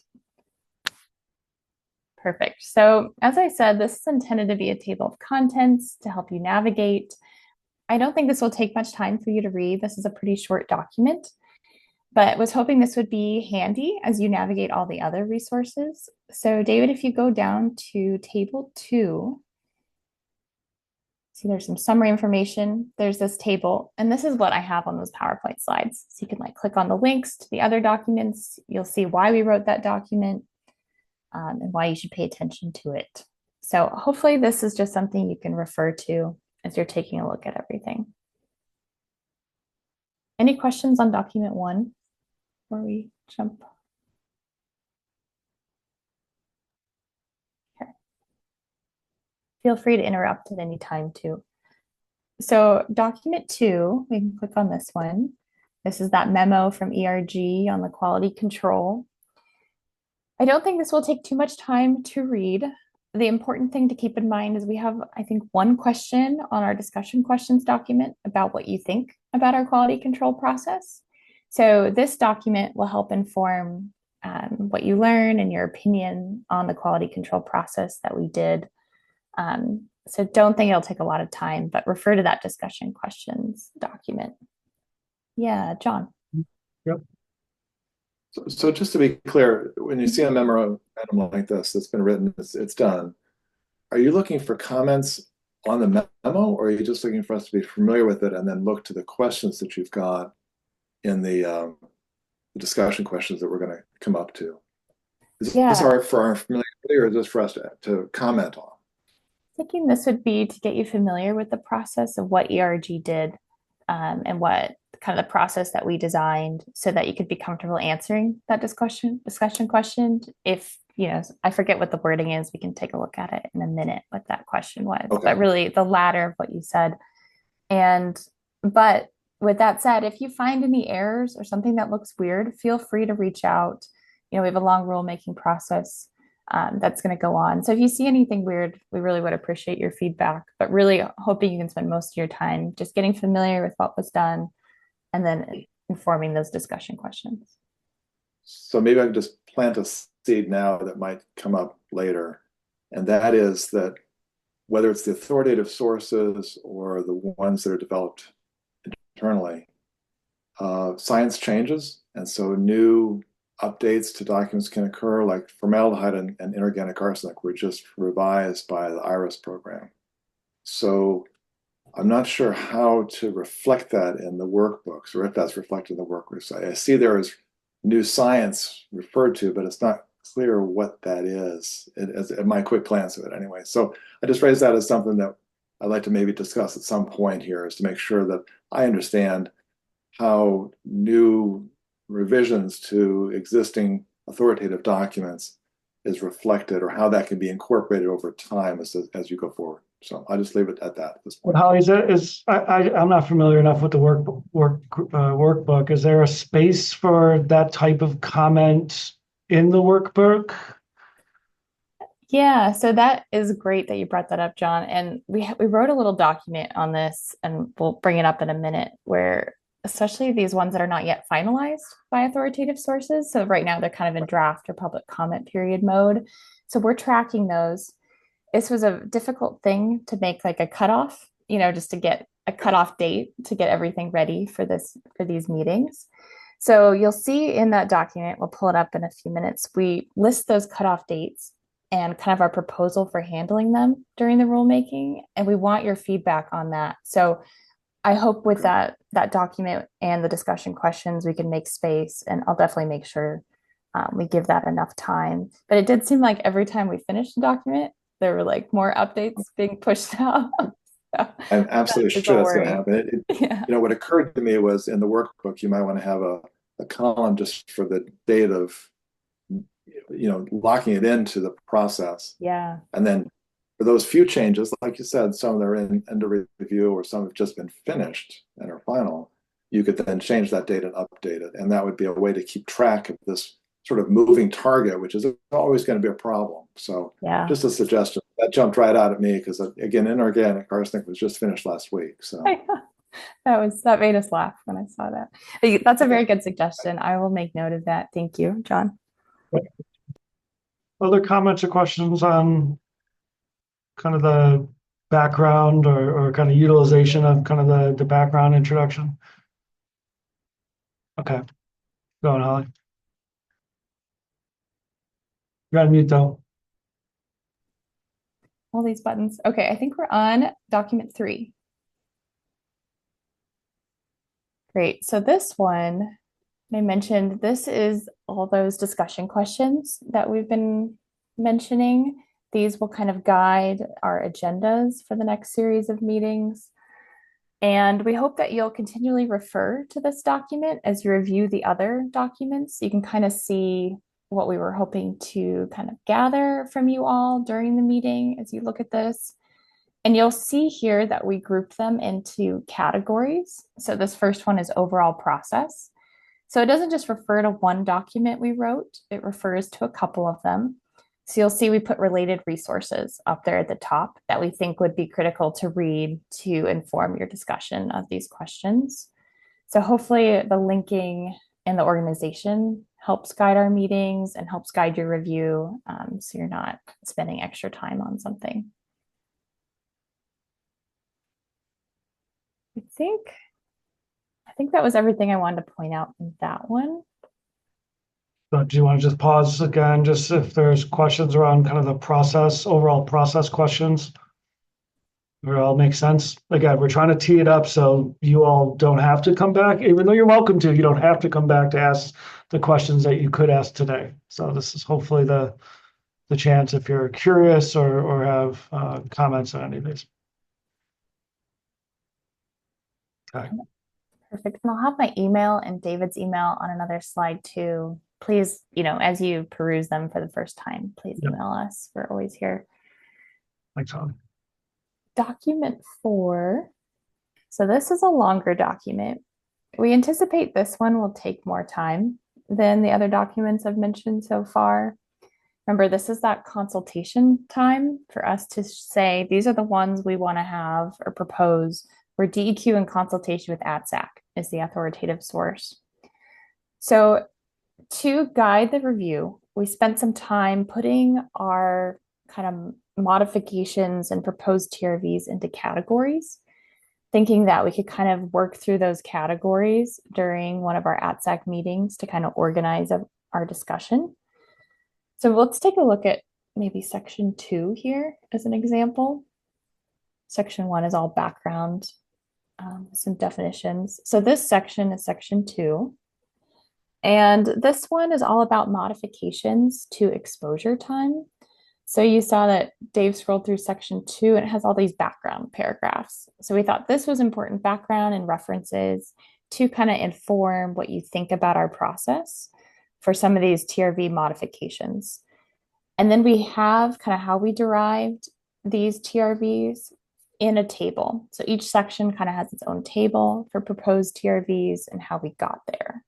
Speaker 7: Perfect. So as I said, this is intended to be a table of contents to help you navigate. I don't think this will take much time for you to read. This is a pretty short document, but was hoping this would be handy as you navigate all the other resources. So David, if you go down to table 2, see there's some summary information. There's this table, and this is what I have on those PowerPoint slides. So you can click on the links to the other documents. You'll see why we wrote that document. And why you should pay attention to it. So hopefully this is just something you can refer to as you're taking a look at everything. Any questions on document 1 before we jump? Okay. Feel free to interrupt at any time too. So document 2, we can click on this one. This is that memo from ERG on the quality control. I don't think this will take too much time to read. The important thing to keep in mind is we have, I think, one question on our discussion questions document about what you think about our quality control process. So this document will help inform what you learn and your opinion on the quality control process that we did. So don't think it'll take a lot of time, but refer to that discussion questions document. Yeah, John.
Speaker 2: Yep.
Speaker 4: So just to be clear, when you see a memorandum like this that's been written, it's done, are you looking for comments on the memo, or are you just looking for us to be familiar with it and then look to the questions that you've got in the discussion questions that we're going to come up to? Is this for our familiarity, or is this for us to comment on?
Speaker 7: Thinking this would be to get you familiar with the process of what ERG did and what kind of the process that we designed so that you could be comfortable answering that discussion question. If, I forget what the wording is, we can take a look at it in a minute, what that question was.
Speaker 4: Okay.
Speaker 7: But really the latter of what you said. But with that said, if you find any errors or something that looks weird, feel free to reach out. We have a long rulemaking process that's going to go on. So if you see anything weird, we really would appreciate your feedback, but really hoping you can spend most of your time just getting familiar with what was done and then informing those discussion questions.
Speaker 4: So maybe I can just plant a seed now that might come up later. And that is that whether it's the authoritative sources or the ones that are developed internally, science changes. And so new updates to documents can occur, like formaldehyde and inorganic arsenic were just revised by the IRIS program. So I'm not sure how to reflect that in the workbooks, or if that's reflected in the workbooks. I see there is new science referred to, but it's not clear what that is at my quick glance of it anyway. So I just raised that as something that I'd like to maybe discuss at some point here, is to make sure that I understand how new revisions to existing authoritative documents is reflected, or how that can be incorporated over time as you go forward. So I'll just leave it at that at this point.
Speaker 2: Holly, I'm not familiar enough with the workbook. Is there a space for that type of comment in the workbook?
Speaker 7: Yeah, so that is great that you brought that up, John. And we wrote a little document on this, and we'll bring it up in a minute, where especially these ones that are not yet finalized by authoritative sources. So right now they're kind of in draft or public comment period mode. So we're tracking those. This was a difficult thing to make, like a cutoff, just to get a cutoff date to get everything ready for these meetings. So you'll see in that document, we'll pull it up in a few minutes, we list those cutoff dates and kind of our proposal for handling them during the rulemaking. And we want your feedback on that. So I hope with that document and the discussion questions, we can make space, and I'll definitely make sure we give that enough time. But it did seem like every time we finished the document, there were like more updates being pushed out. So
Speaker 4: I'm absolutely sure that's going to happen.
Speaker 7: Yeah.
Speaker 4: What occurred to me was, in the workbook, you might want to have a column just for the date of, locking it into the process.
Speaker 7: Yeah.
Speaker 4: And then for those few changes, like you said, some that are in under review or some have just been finished and are final, you could then change that date and update it. And that would be a way to keep track of this sort of moving target, which is always going to be a problem. So
Speaker 7: yeah,
Speaker 4: just a suggestion that jumped right out at me, because again, inorganic arsenic was just finished last week. So
Speaker 7: that made us laugh when I saw that. That's a very good suggestion. I will make note of that. Thank you, John.
Speaker 2: Other comments or questions on kind of the background or kind of utilization of kind of the background introduction? Okay, go on, Holly. You're on mute though.
Speaker 7: All these buttons. Okay, I think we're on document 3. Great. So this one, I mentioned, this is all those discussion questions that we've been mentioning. These will kind of guide our agendas for the next series of meetings. And we hope that you'll continually refer to this document as you review the other documents. You can kind of see what we were hoping to kind of gather from you all during the meeting as you look at this. And you'll see here that we grouped them into categories. So this first one is overall process. So it doesn't just refer to one document we wrote, it refers to a couple of them. So you'll see we put related resources up there at the top that we think would be critical to read to inform your discussion of these questions. So hopefully the linking and the organization helps guide our meetings and helps guide your review, so you're not spending extra time on something. I think that was everything I wanted to point out in that one.
Speaker 2: So do you want to just pause again, just if there's questions around kind of the process, overall process questions? It all makes sense. Again, we're trying to tee it up so you all don't have to come back, even though you're welcome to. You don't have to come back to ask the questions that you could ask today. So this is hopefully the chance if you're curious or have comments on any of these. Okay.
Speaker 7: Perfect. And I'll have my email and David's email on another slide too. Please, as you peruse them for the first time, please
Speaker 2: Yep.
Speaker 7: email us. We're always here.
Speaker 2: Thanks, Tom.
Speaker 7: Document 4. So this is a longer document. We anticipate this one will take more time than the other documents I've mentioned so far. Remember, this is that consultation time for us to say, these are the ones we want to have or propose, where DEQ in consultation with ATSAC is the authoritative source. So to guide the review, we spent some time putting our kind of modifications and proposed TRVs into categories, thinking that we could kind of work through those categories during one of our ATSAC meetings to kind of organize our discussion. So let's take a look at maybe section 2 here as an example. Section 1 is all background, some definitions. So this section is section 2. And this one is all about modifications to exposure time. So you saw that Dave scrolled through section 2 and it has all these background paragraphs. So we thought this was important background and references to kind of inform what you think about our process for some of these TRV modifications. And then we have kind of how we derived these TRVs in a table. So each section kind of has its own table for proposed TRVs and how we got there.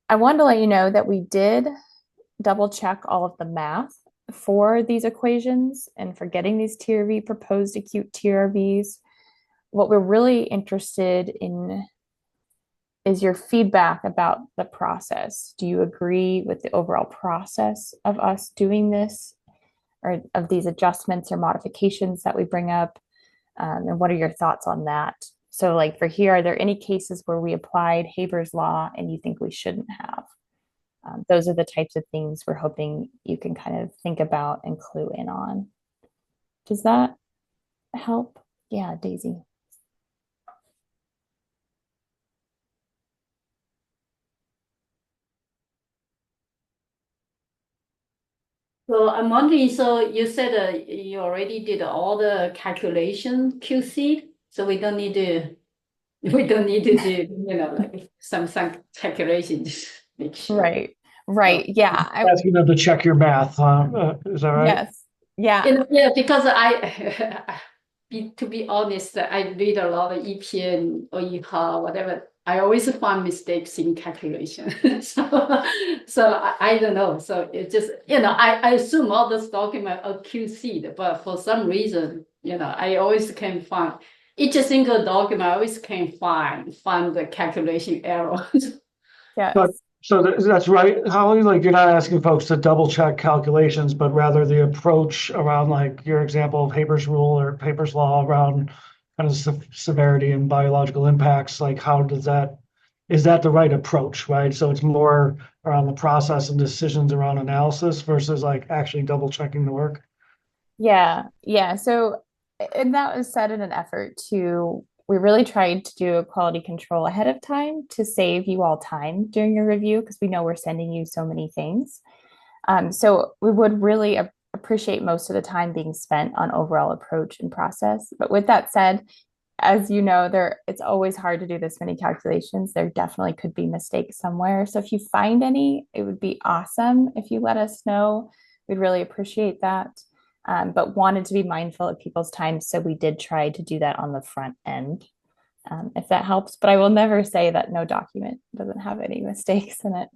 Speaker 7: I wanted to let you know that we did double check all of the math for these equations and for getting these TRV proposed acute TRVs. What we're really interested in is your feedback about the process. Do you agree with the overall process of us doing this, or of these adjustments or modifications that we bring up? And what are your thoughts on that? So like for here, are there any cases where we applied Haber's law and you think we shouldn't have? Those are the types of things we're hoping you can kind of think about and clue in on. Does that help? Yeah, Daisy.
Speaker 3: So I'm wondering, so you said you already did all the calculation QC, so we don't need to do, like some calculation, just make sure.
Speaker 7: Right. Yeah.
Speaker 2: Asking them to check your math, is that right?
Speaker 7: Yes. Yeah.
Speaker 3: Yeah, because to be honest, I read a lot of EPA and OEHA, whatever. I always find mistakes in calculation. so I don't know. So it just, I assume all this document are QC'd, but for some reason, I always can find each single document. I always can find the calculation error.
Speaker 7: Yes.
Speaker 2: So that's right, Holly, like you're not asking folks to double check calculations, but rather the approach around like your example of Haber's rule or Haber's law around kind of severity and biological impacts, like is that the right approach, right? So it's more around the process and decisions around analysis versus like actually double checking the work.
Speaker 7: Yeah. So, and that was said in an effort we really tried to do a quality control ahead of time to save you all time during your review, because we know we're sending you so many things. So we would really appreciate most of the time being spent on overall approach and process. But with that said, as you know, it's always hard to do this many calculations. There definitely could be mistakes somewhere. So if you find any, it would be awesome if you let us know. We'd really appreciate that. But wanted to be mindful of people's time. So we did try to do that on the front end, if that helps. But I will never say that no document doesn't have any mistakes in it.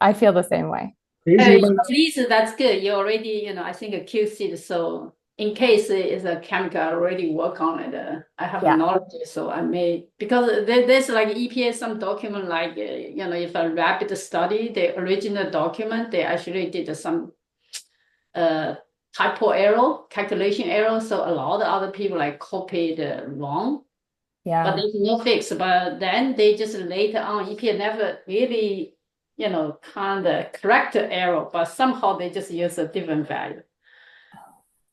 Speaker 7: I feel the same way.
Speaker 3: At least that's good. You already, I think a QC, so in case it is a chemical, I already work on it. I have knowledge, so I may, because there's like EPA, some document like, if a rapid study, the original document, they actually did some typo error, calculation error. So a lot of other people like copied wrong.
Speaker 7: Yeah.
Speaker 3: But there's no fix. But then they just later on, EPA never really, kind of correct the error, but somehow they just use a different value.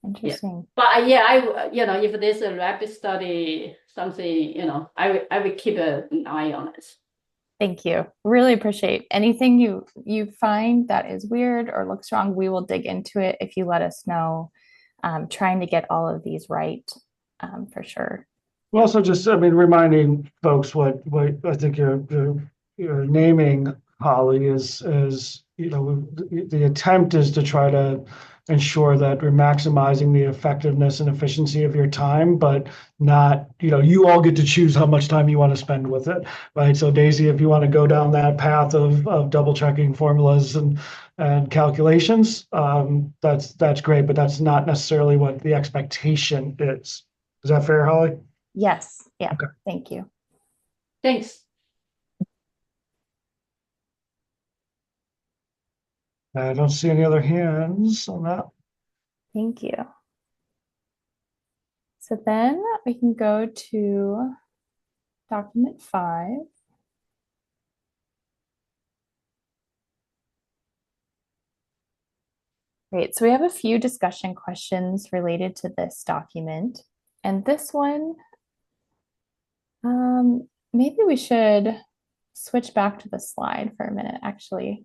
Speaker 7: Interesting.
Speaker 3: But I, if there's a rapid study, something, I would keep an eye on it.
Speaker 7: Thank you. Really appreciate anything you find that is weird or looks wrong. We will dig into it if you let us know. Trying to get all of these right, for sure.
Speaker 2: Well, also just, I mean, reminding folks what I think you're naming, Holly, is, you know, the attempt is to try to ensure that we're maximizing the effectiveness and efficiency of your time, but not, you know, you all get to choose how much time you want to spend with it, right? So Daisy, if you want to go down that path of double checking formulas and calculations, that's great, but that's not necessarily what the expectation is. Is that fair, Holly?
Speaker 7: Yes. Yeah.
Speaker 2: Okay.
Speaker 7: Thank you.
Speaker 3: Thanks.
Speaker 2: I don't see any other hands on that.
Speaker 7: Thank you. So then we can go to document 5. Great. So we have a few discussion questions related to this document. And this one, maybe we should switch back to the slide for a minute, actually.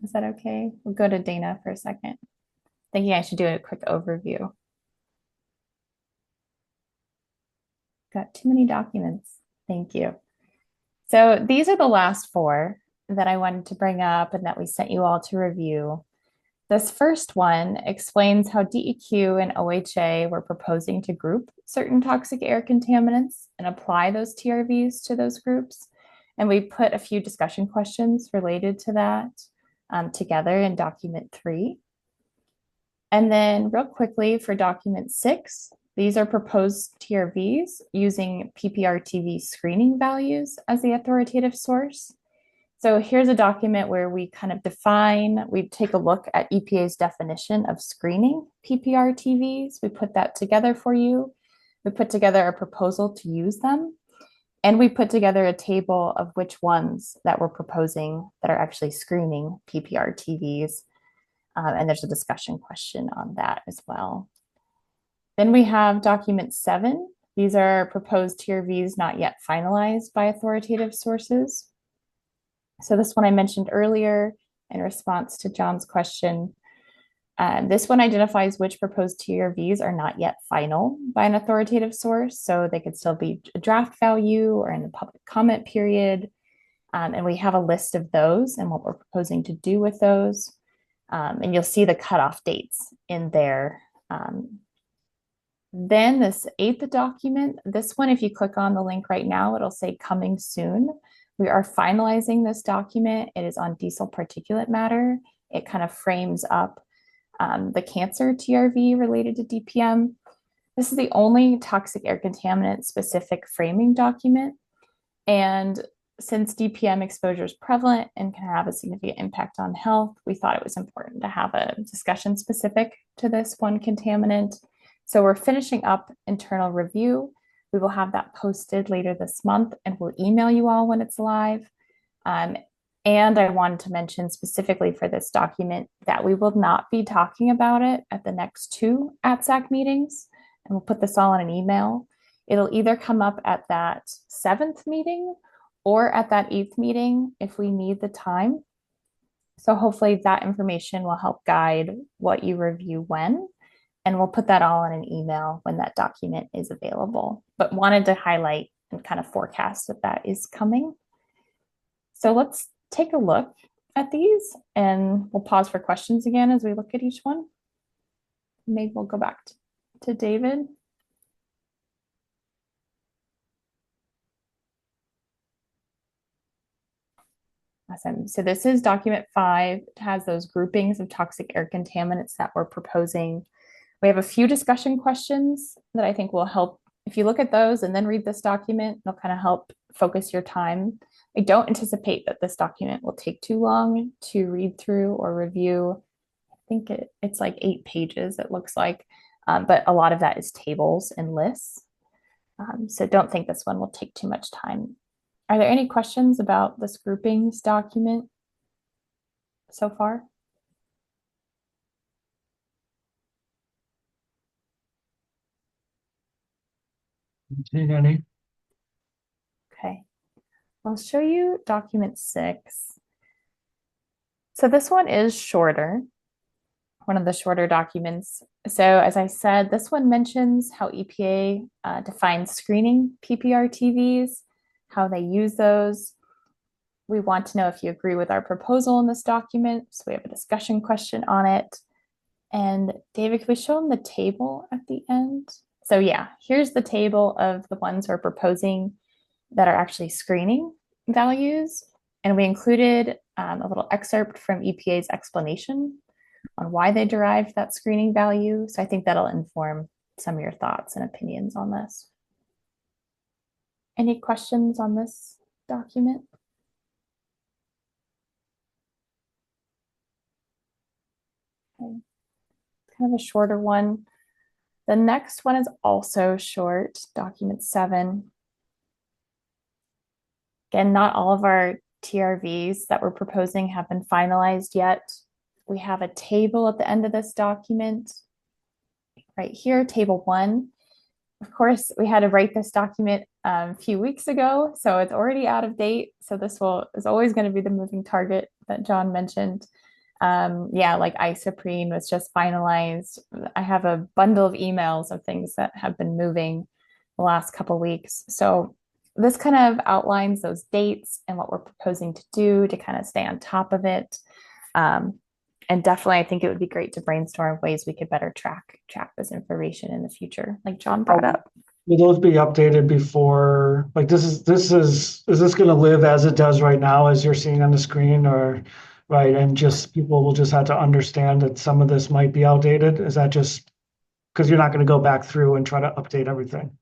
Speaker 7: Is that okay? We'll go to Dana for a second. Thinking I should do a quick overview. Got too many documents. Thank you. So these are the last 4 that I wanted to bring up and that we sent you all to review. This first one explains how DEQ and OHA were proposing to group certain toxic air contaminants and apply those TRVs to those groups. And we put a few discussion questions related to that together in document 3. And then real quickly for document 6, these are proposed TRVs using PPRTV screening values as the authoritative source. So here's a document where we kind of we take a look at EPA's definition of screening PPRTVs. We put that together for you. We put together a proposal to use them. And we put together a table of which ones that we're proposing that are actually screening PPRTVs. And there's a discussion question on that as well. Then we have document 7. These are proposed TRVs not yet finalized by authoritative sources. So this one I mentioned earlier in response to John's question. This one identifies which proposed TRVs are not yet final by an authoritative source. So they could still be a draft value or in the public comment period. And we have a list of those and what we're proposing to do with those. And you'll see the cutoff dates in there. Then this 8th document, this one, if you click on the link right now, it'll say coming soon. We are finalizing this document. It is on diesel particulate matter. It kind of frames up the cancer TRV related to DPM. This is the only toxic air contaminant specific framing document. And since DPM exposure is prevalent and can have a significant impact on health, we thought it was important to have a discussion specific to this one contaminant. So we're finishing up internal review. We will have that posted later this month and we'll email you all when it's live. And I wanted to mention specifically for this document that we will not be talking about it at the next 2 ATSAC meetings. And we'll put this all in an email. It'll either come up at that 7th meeting or at that 8th meeting if we need the time. So hopefully that information will help guide what you review when. And we'll put that all in an email when that document is available. But wanted to highlight and kind of forecast that is coming. So let's take a look at these and we'll pause for questions again as we look at each one. Maybe we'll go back to David. Awesome. So this is document 5. It has those groupings of toxic air contaminants that we're proposing. We have a few discussion questions that I think will help. If you look at those and then read this document, it'll kind of help focus your time. I don't anticipate that this document will take too long to read through or review. I think it's like 8 pages, it looks like, but a lot of that is tables and lists. So don't think this one will take too much time. Are there any questions about this groupings document so far?
Speaker 2: Any?
Speaker 7: Okay, I'll show you document 6. So this one is shorter. one of the shorter documents. So as I said, this one mentions how EPA defines screening PPR TVs, how they use those. We want to know if you agree with our proposal in this document. So we have a discussion question on it. And David, can we show them the table at the end? So yeah, here's the table of the ones we're proposing that are actually screening values. And we included a little excerpt from EPA's explanation on why they derived that screening value. So I think that'll inform some of your thoughts and opinions on this. Any questions on this document? Okay. Kind of a shorter one. The next one is also short, document 7. Again, not all of our TRVs that we're proposing have been finalized yet. We have a table at the end of this document. Right here, table 1. Of course, we had to write this document a few weeks ago, so it's already out of date. So this is always going to be the moving target that John mentioned. Yeah, like isoprene was just finalized. I have a bundle of emails of things that have been moving the last couple of weeks. So this kind of outlines those dates and what we're proposing to do to kind of stay on top of it. And definitely, I think it would be great to brainstorm ways we could better track this information in the future, like John brought up.
Speaker 2: Will those be updated before, like is this going to live as it does right now, as you're seeing on the screen, or right? And just people will just have to understand that some of this might be outdated. Is that just because you're not going to go back through and try to update everything?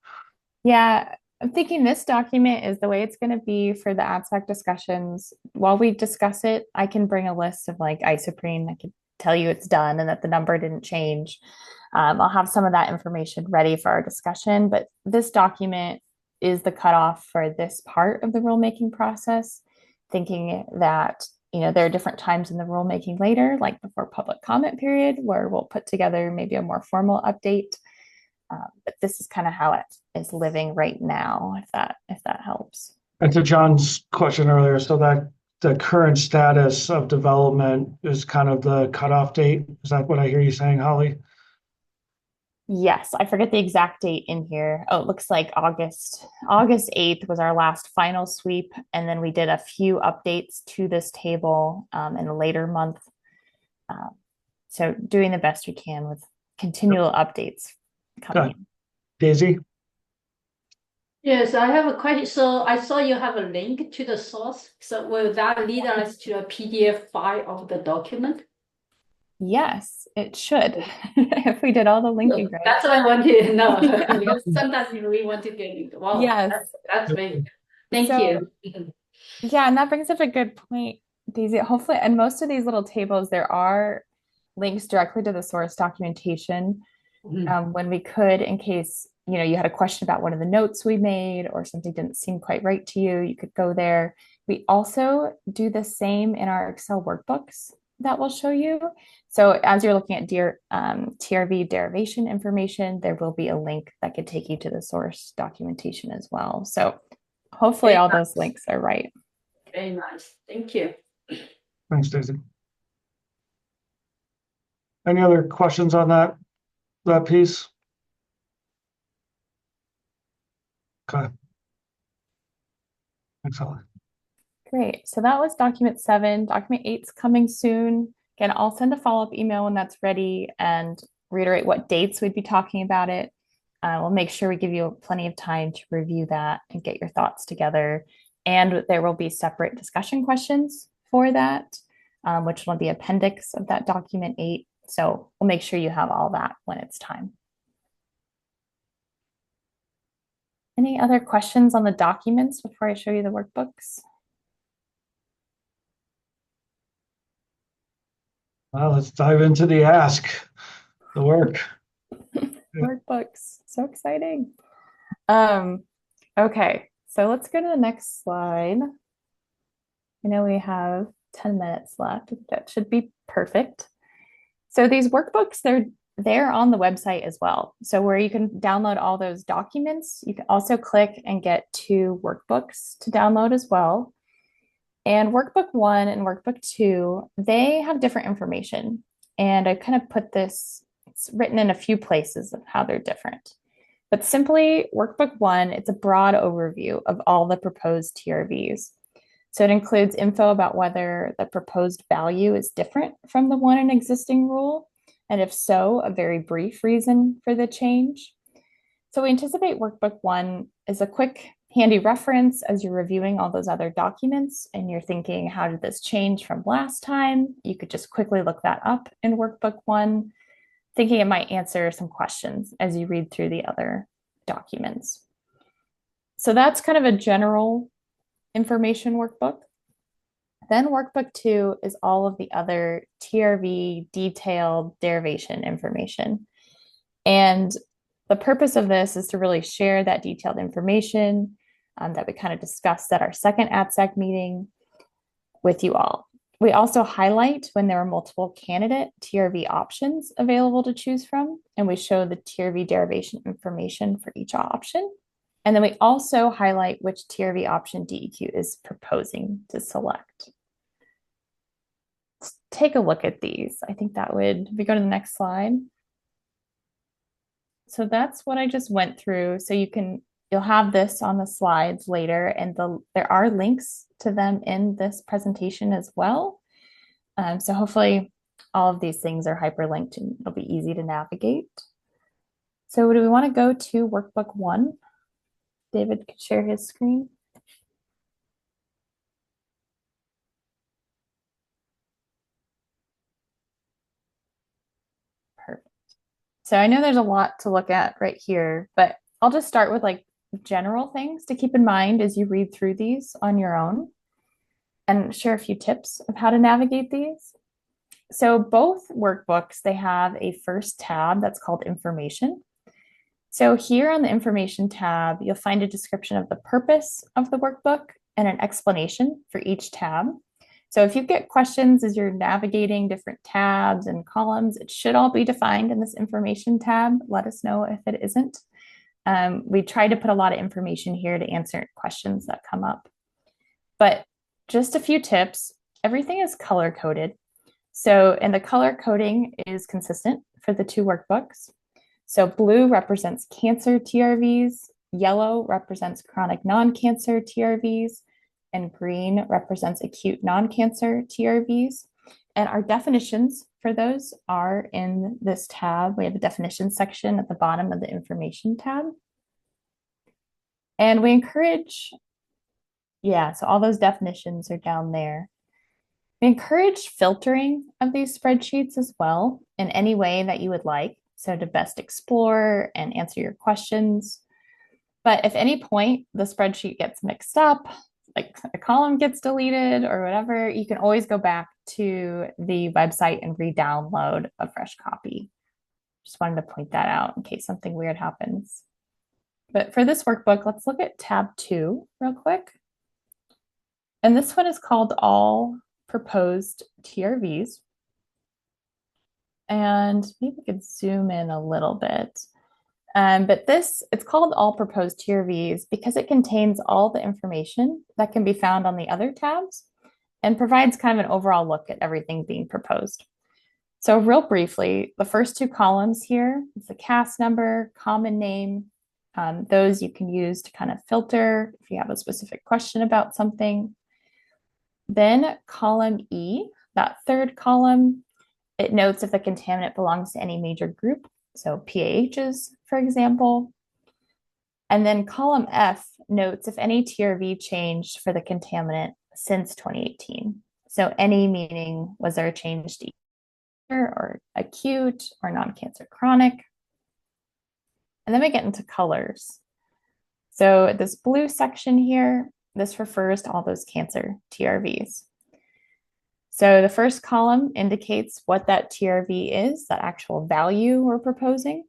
Speaker 7: Yeah, I'm thinking this document is the way it's going to be for the ATSAC discussions. While we discuss it, I can bring a list of like isoprene. I can tell you it's done and that the number didn't change. I'll have some of that information ready for our discussion, but this document is the cutoff for this part of the rulemaking process, thinking that there are different times in the rulemaking later, like before public comment period, where we'll put together maybe a more formal update. But this is kind of how it is living right now, if that helps.
Speaker 2: And to John's question earlier, so that the current status of development is kind of the cutoff date. Is that what I hear you saying, Holly?
Speaker 7: Yes, I forget the exact date in here. Oh, it looks like August 8th was our last final sweep. And then we did a few updates to this table in a later month. So doing the best we can with continual updates coming in.
Speaker 2: Daisy?
Speaker 3: Yes, I have a question. So I saw you have a link to the source. So will that lead us to a PDF file of the document?
Speaker 7: Yes, it should. If we did all the linking right.
Speaker 3: That's what I wanted to know. Because sometimes we want to get it. Wow,
Speaker 7: yes,
Speaker 3: that's great. Thank you.
Speaker 7: Yeah, and that brings up a good point, Daisy. Hopefully, and most of these little tables, there are links directly to the source documentation. When we could, in case you had a question about one of the notes we made or something didn't seem quite right to you, you could go there. We also do the same in our Excel workbooks that will show you. So as you're looking at TRV derivation information, there will be a link that could take you to the source documentation as well. So hopefully all those links are right.
Speaker 3: Very nice. Thank you.
Speaker 2: Thanks, Daisy. Any other questions on that piece? Okay. Excellent.
Speaker 7: Great. So that was document 7. Document 8's coming soon. Again, I'll send a follow-up email when that's ready and reiterate what dates we'd be talking about it. We'll make sure we give you plenty of time to review that and get your thoughts together. And there will be separate discussion questions for that, which will be appendix of that document 8. So we'll make sure you have all that when it's time. Any other questions on the documents before I show you the workbooks?
Speaker 2: Well, let's dive into the ask, the work.
Speaker 7: Workbooks, so exciting. Okay, so let's go to the next slide. I know we have 10 minutes left. That should be perfect. So these workbooks, they're on the website as well. So where you can download all those documents, you can also click and get 2 workbooks to download as well. And workbook 1 and workbook 2, they have different information. And I kind of put this, it's written in a few places of how they're different. But simply, workbook 1, it's a broad overview of all the proposed TRVs. So it includes info about whether the proposed value is different from the one in existing rule, and if so, a very brief reason for the change. So we anticipate workbook 1 is a quick, handy reference as you're reviewing all those other documents and you're thinking, how did this change from last time? You could just quickly look that up in workbook 1, thinking it might answer some questions as you read through the other documents. So that's kind of a general information workbook. Then workbook 2 is all of the other TRV detailed derivation information. And the purpose of this is to really share that detailed information that we kind of discussed at our second ATSAC meeting with you all. We also highlight when there are multiple candidate TRV options available to choose from, and we show the TRV derivation information for each option. And then we also highlight which TRV option DEQ is proposing to select. Let's take a look at these. I think that would, if we go to the next slide. So that's what I just went through. So you'll have this on the slides later, and there are links to them in this presentation as well. So hopefully all of these things are hyperlinked and it'll be easy to navigate. So do we want to go to workbook 1? David could share his screen. Perfect. So I know there's a lot to look at right here, but I'll just start with like general things to keep in mind as you read through these on your own and share a few tips of how to navigate these. So both workbooks, they have a first tab that's called information. So here on the information tab, you'll find a description of the purpose of the workbook and an explanation for each tab. So if you get questions as you're navigating different tabs and columns, it should all be defined in this information tab. Let us know if it isn't. We try to put a lot of information here to answer questions that come up. But just a few tips. Everything is color coded. So, and the color coding is consistent for the two workbooks. So blue represents cancer TRVs, yellow represents chronic non-cancer TRVs, and green represents acute non-cancer TRVs. And our definitions for those are in this tab. We have a definition section at the bottom of the information tab. And we encourage, so all those definitions are down there. We encourage filtering of these spreadsheets as well in any way that you would like. So to best explore and answer your questions. But if any point the spreadsheet gets mixed up, like a column gets deleted or whatever, you can always go back to the website and re-download a fresh copy. Just wanted to point that out in case something weird happens. But for this workbook, let's look at tab 2 real quick. And this one is called All Proposed TRVs. And maybe we could zoom in a little bit. But it's called All Proposed TRVs because it contains all the information that can be found on the other tabs and provides kind of an overall look at everything being proposed. So real briefly, the first two columns here, it's the CAS number, common name. Those you can use to kind of filter if you have a specific question about something. Then column E, that third column, it notes if the contaminant belongs to any major group, so PAHs, for example. And then column F notes if any TRV changed for the contaminant since 2018. So any meaning, was there a change to or acute or non-cancer chronic? And then we get into colors. So this blue section here, this refers to all those cancer TRVs. So the first column indicates what that TRV is, that actual value we're proposing.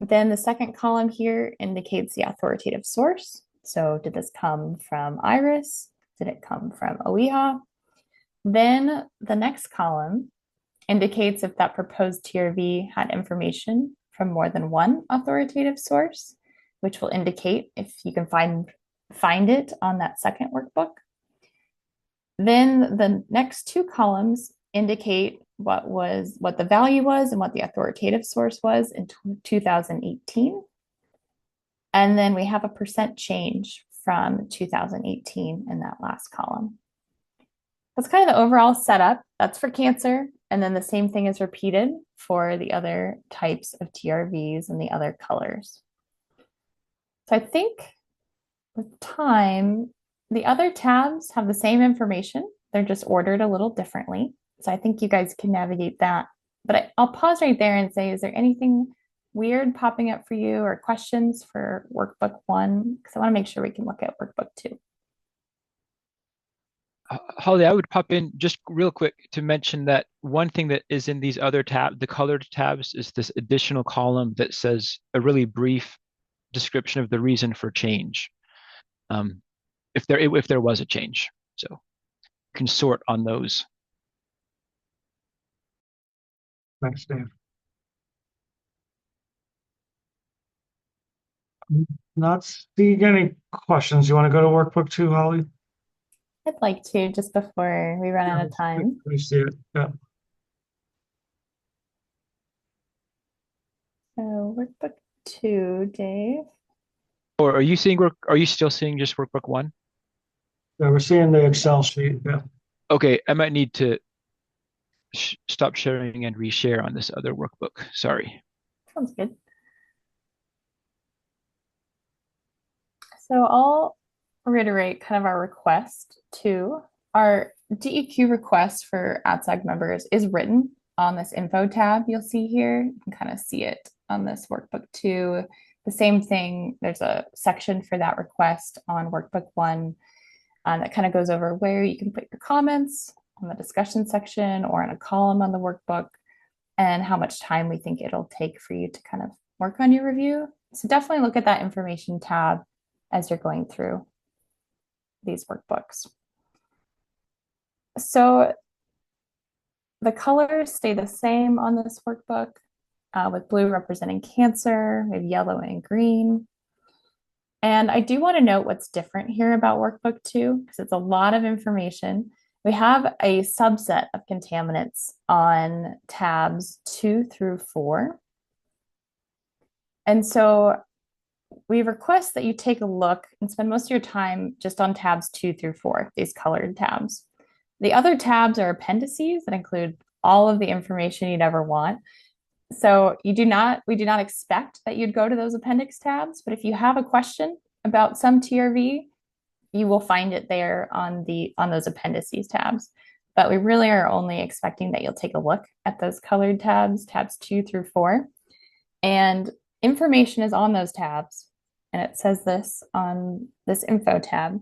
Speaker 7: Then the second column here indicates the authoritative source. So did this come from IRIS? Did it come from OEHA? Then the next column indicates if that proposed TRV had information from more than one authoritative source, which will indicate if you can find it on that second workbook. Then the next two columns indicate what the value was and what the authoritative source was in 2018. And then we have a percent change from 2018 in that last column. That's kind of the overall setup. That's for cancer. And then the same thing is repeated for the other types of TRVs and the other colors. So I think with time, the other tabs have the same information. They're just ordered a little differently. So I think you guys can navigate that. But I'll pause right there and say, is there anything weird popping up for you or questions for workbook 1? Because I want to make sure we can look at workbook 2.
Speaker 11: Holly, I would pop in just real quick to mention that one thing that is in these other tabs, the colored tabs, is this additional column that says a really brief description of the reason for change, if there was a change. So you can sort on those.
Speaker 2: Thanks, Dave. Not seeing any questions. You want to go to workbook 2, Holly?
Speaker 7: I'd like to, just before we run out of time.
Speaker 2: We see it. Yeah.
Speaker 7: So workbook 2, Dave.
Speaker 11: Or are you still seeing just workbook 1?
Speaker 2: Yeah, we're seeing the Excel sheet. Yeah.
Speaker 11: Okay, I might need to stop sharing and reshare on this other workbook. Sorry.
Speaker 7: Sounds good. So I'll reiterate kind of our request to our DEQ request for ATSAC members is written on this info tab you'll see here. You can kind of see it on this workbook 2. The same thing, there's a section for that request on workbook 1 that kind of goes over where you can put your comments on the discussion section or in a column on the workbook, and how much time we think it'll take for you to kind of work on your review. So definitely look at that information tab as you're going through these workbooks. So the colors stay the same on this workbook, with blue representing cancer, we have yellow and green. And I do want to note what's different here about workbook 2, because it's a lot of information. We have a subset of contaminants on tabs 2 through 4. And so we request that you take a look and spend most of your time just on tabs 2 through 4, these colored tabs. The other tabs are appendices that include all of the information you'd ever want. So we do not expect that you'd go to those appendix tabs, but if you have a question about some TRV, you will find it there on those appendices tabs. But we really are only expecting that you'll take a look at those colored tabs 2 through 4. And information is on those tabs. And it says this on this info tab: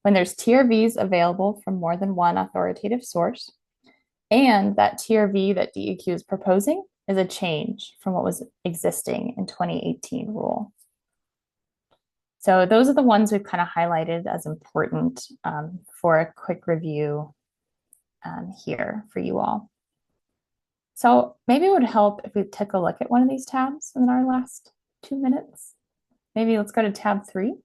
Speaker 7: when there's TRVs available from more than one authoritative source, and that TRV that DEQ is proposing is a change from what was existing in 2018 rule. So those are the ones we've kind of highlighted as important for a quick review here for you all. So maybe it would help if we took a look at one of these tabs in our last 2 minutes. Maybe let's go to tab 3.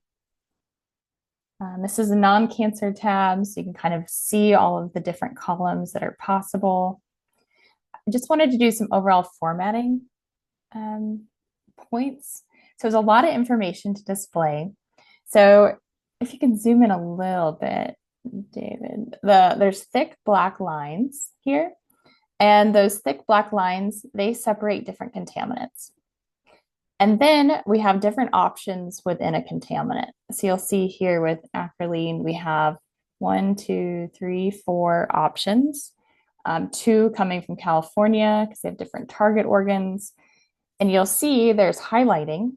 Speaker 7: This is a non-cancer tab, so you can kind of see all of the different columns that are possible. I just wanted to do some overall formatting points. So there's a lot of information to display. So if you can zoom in a little bit, David, there's thick black lines here. And those thick black lines, they separate different contaminants. And then we have different options within a contaminant. So you'll see here with acrolein, we have 1, 2, 3, 4 options. 2 coming from California because they have different target organs. And you'll see there's highlighting.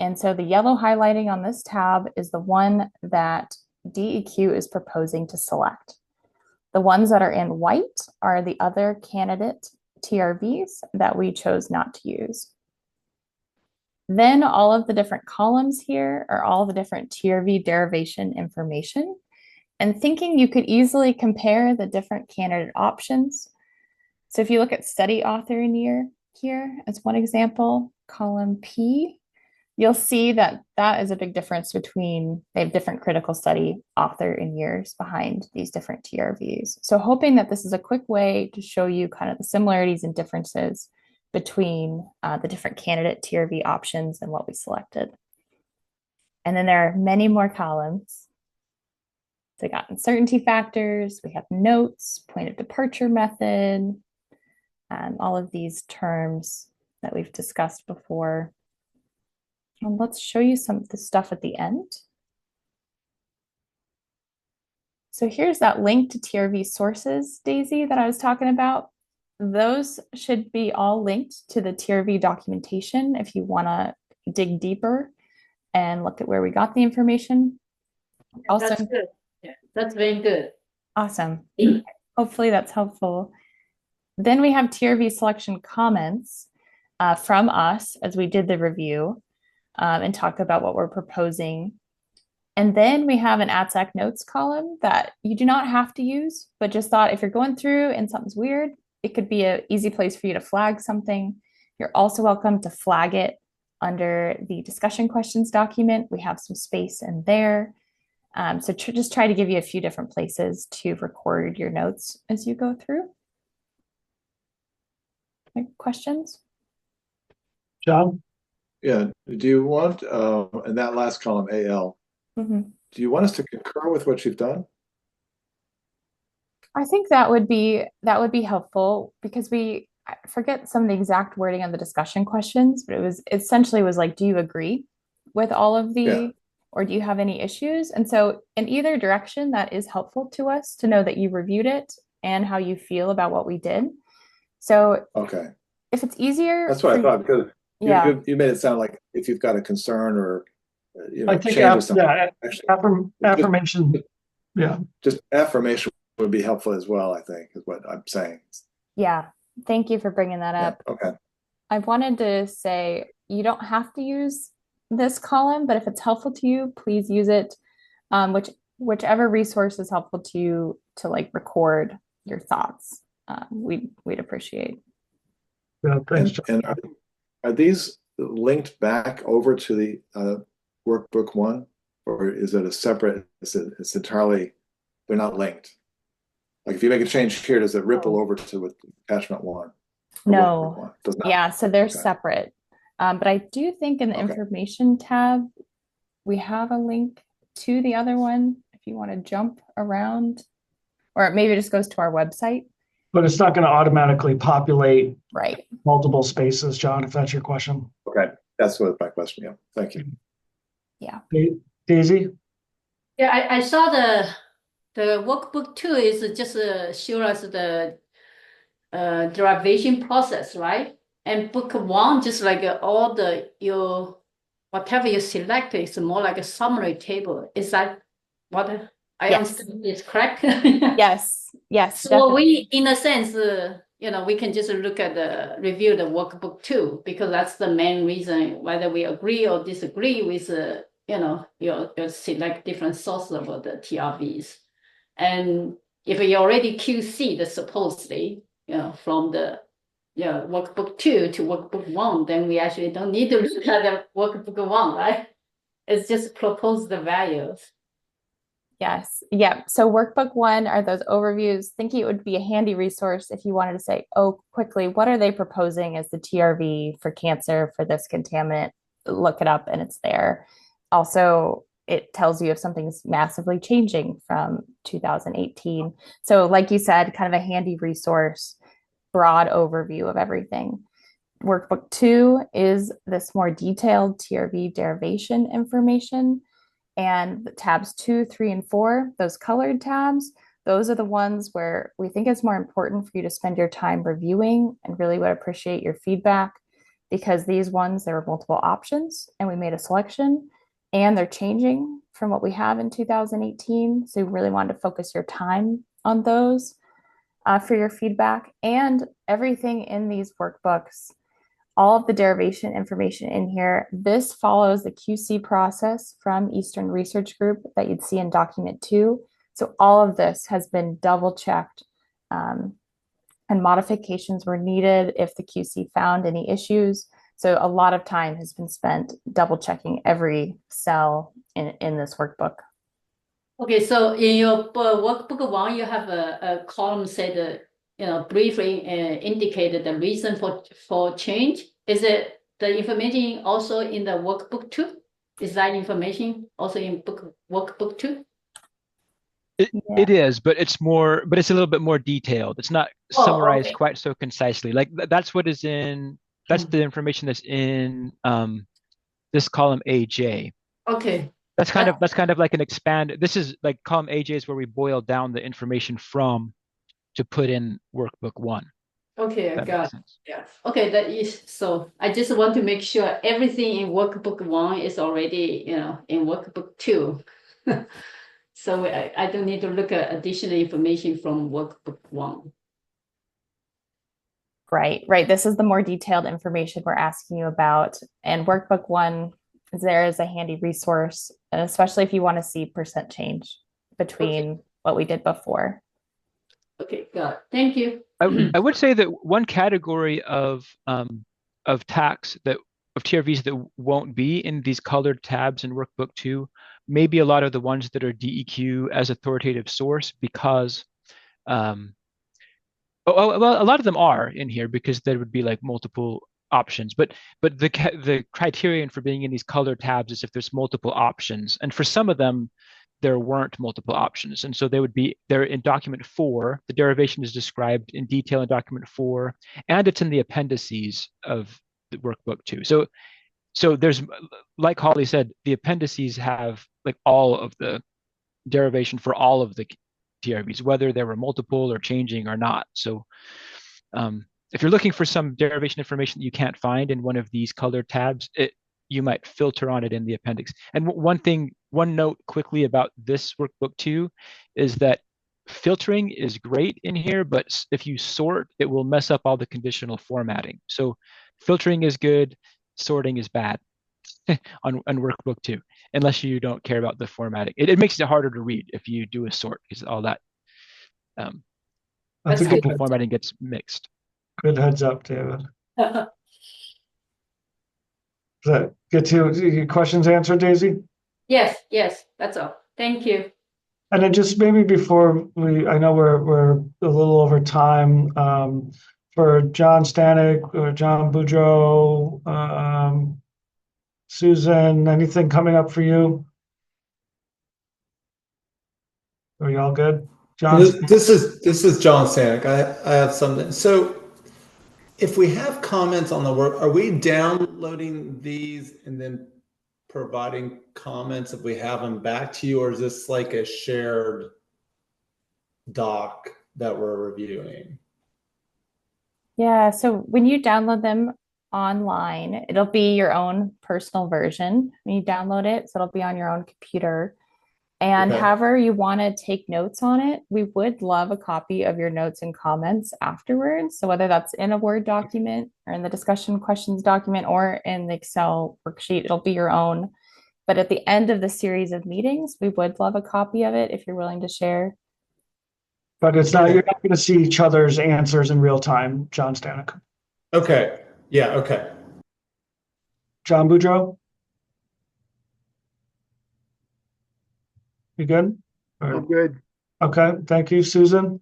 Speaker 7: And so the yellow highlighting on this tab is the one that DEQ is proposing to select. The ones that are in white are the other candidate TRVs that we chose not to use. Then all of the different columns here are all the different TRV derivation information. And thinking you could easily compare the different candidate options. So if you look at study author in here as one example, column P, you'll see that that is a big difference between, they have different critical study author and years behind these different TRVs. So hoping that this is a quick way to show you kind of the similarities and differences between the different candidate TRV options and what we selected. And then there are many more columns. So we got uncertainty factors, we have notes, point of departure method, all of these terms that we've discussed before. And let's show you some of the stuff at the end. So here's that link to TRV sources, Daisy, that I was talking about. Those should be all linked to the TRV documentation if you want to dig deeper and look at where we got the information. Also,
Speaker 3: that's good. Yeah, that's very good.
Speaker 7: Awesome. Hopefully that's helpful. Then we have TRV selection comments from us as we did the review and talk about what we're proposing. And then we have an ATSAC notes column that you do not have to use, but just thought if you're going through and something's weird, it could be an easy place for you to flag something. You're also welcome to flag it under the discussion questions document. We have some space in there. So just try to give you a few different places to record your notes as you go through. Any questions?
Speaker 2: John?
Speaker 4: Yeah, do you want, in that last column, AL, do you want us to concur with what you've done?
Speaker 7: I think that would be helpful because I forget some of the exact wording on the discussion questions, but it was essentially like, do you agree with all of the, or do you have any issues? And so in either direction, that is helpful to us to know that you reviewed it and how you feel about what we did. So
Speaker 4: okay,
Speaker 7: if it's easier,
Speaker 4: that's what I thought, because
Speaker 7: yeah,
Speaker 4: you made it sound like if you've got a concern or
Speaker 2: I think affirmation.
Speaker 4: Just affirmation would be helpful as well, I think, is what I'm saying.
Speaker 7: Yeah, thank you for bringing that up.
Speaker 4: Okay.
Speaker 7: I wanted to say you don't have to use this column, but if it's helpful to you, please use it. Whichever resource is helpful to you to like record your thoughts, we'd appreciate.
Speaker 2: Yeah, thanks,
Speaker 4: and are these linked back over to the workbook one, or is it a separate? It's entirely, they're not linked. Like if you make a change here, does it ripple over to attachment one?
Speaker 7: No.
Speaker 4: One? Does not.
Speaker 7: Yeah, so they're separate. But I do think in the information tab, we have a link to the other one if you want to jump around, or maybe it just goes to our website.
Speaker 2: But it's not going to automatically populate
Speaker 7: multiple
Speaker 2: spaces, John, if that's your question.
Speaker 4: Okay, that's what my question. Yeah, thank you.
Speaker 7: Yeah.
Speaker 2: Daisy?
Speaker 3: Yeah, I saw the workbook 2 is just show us the derivation process, right? And book 1, just like all whatever you select is more like a summary table. Is that what I understand is correct?
Speaker 7: Yes.
Speaker 3: So
Speaker 7: definitely.
Speaker 3: we, in a sense, we can just look at review the workbook 2, because that's the main reason whether we agree or disagree with, you select different sources of the TRVs. And if you already QC the supposedly, from the workbook 2 to workbook 1, then we actually don't need to look at the workbook 1, right? It's just propose the values.
Speaker 7: Yes. Yeah. So workbook 1 are those overviews. Thinking it would be a handy resource if you wanted to say, oh, quickly, what are they proposing as the TRV for cancer for this contaminant? Look it up and it's there. Also, it tells you if something's massively changing from 2018. So like you said, kind of a handy resource, broad overview of everything. Workbook 2 is this more detailed TRV derivation information. And tabs 2, 3, and 4, those colored tabs, those are the ones where we think it's more important for you to spend your time reviewing, and really would appreciate your feedback, because these ones, there are multiple options and we made a selection and they're changing from what we have in 2018. So we really wanted to focus your time on those for your feedback. And everything in these workbooks, all of the derivation information in here, this follows the QC process from Eastern Research Group that you'd see in document 2. So all of this has been double checked, and modifications were needed if the QC found any issues. So a lot of time has been spent double checking every cell in this workbook.
Speaker 3: Okay, so in your workbook one, you have a column said, briefly indicated the reason for change. Is it the information also in the workbook two? Is that information also in workbook two?
Speaker 11: It is, but it's a little bit more detailed. It's not summarized quite so concisely. Like that's what is in, that's the information that's in this column AJ.
Speaker 3: Okay.
Speaker 11: That's kind of like an expand. This is like column AJ is where we boil down the information from to put in workbook one.
Speaker 3: Okay, I got it. Yeah. Okay, that is so. I just want to make sure everything in workbook one is already, in workbook two. So I don't need to look at additional information from workbook one.
Speaker 7: Right. This is the more detailed information we're asking you about. And workbook one is there as a handy resource, and especially if you want to see percent change between what we did before.
Speaker 3: Okay, got it. Thank you.
Speaker 11: I would say that one category of tax of TRVs that won't be in these colored tabs in workbook two, maybe a lot of the ones that are DEQ as authoritative source, because well, a lot of them are in here because there would be like multiple options, but the criterion for being in these colored tabs is if there's multiple options, and for some of them there weren't multiple options, and so they would be there in document 4. The derivation is described in detail in document 4, and it's in the appendices of the workbook 2. So there's, like Holly said, the appendices have like all of the derivation for all of the TRVs, whether there were multiple or changing or not. So if you're looking for some derivation information that you can't find in one of these colored tabs, you might filter on it in the appendix. And one note quickly about this workbook too, is that filtering is great in here, but if you sort, it will mess up all the conditional formatting. So filtering is good, sorting is bad on workbook 2, unless you don't care about the formatting. It makes it harder to read if you do a sort, because all that formatting gets mixed.
Speaker 2: Good heads up, David. Does that get to your questions answered, Daisy?
Speaker 3: Yes, that's all. Thank you.
Speaker 2: And then just maybe before I know we're a little over time, for John Stanek or John Boudreau, Susan, anything coming up for you? Are you all good? John?
Speaker 6: This is John Stanek. I have something. So if we have comments on the work, are we downloading these and then providing comments if we have them back to you, or is this like a shared doc that we're reviewing?
Speaker 7: Yeah, so when you download them online, it'll be your own personal version when you download it. So it'll be on your own computer. And however you want to take notes on it, we would love a copy of your notes and comments afterwards. So whether that's in a Word document or in the discussion questions document or in the Excel worksheet, it'll be your own. But at the end of the series of meetings, we would love a copy of it if you're willing to share.
Speaker 2: But it's not, you're not going to see each other's answers in real time, John Stanek.
Speaker 6: Okay. Yeah, okay.
Speaker 2: John Boudreau? You good?
Speaker 14: I'm good.
Speaker 2: Okay, thank you. Susan?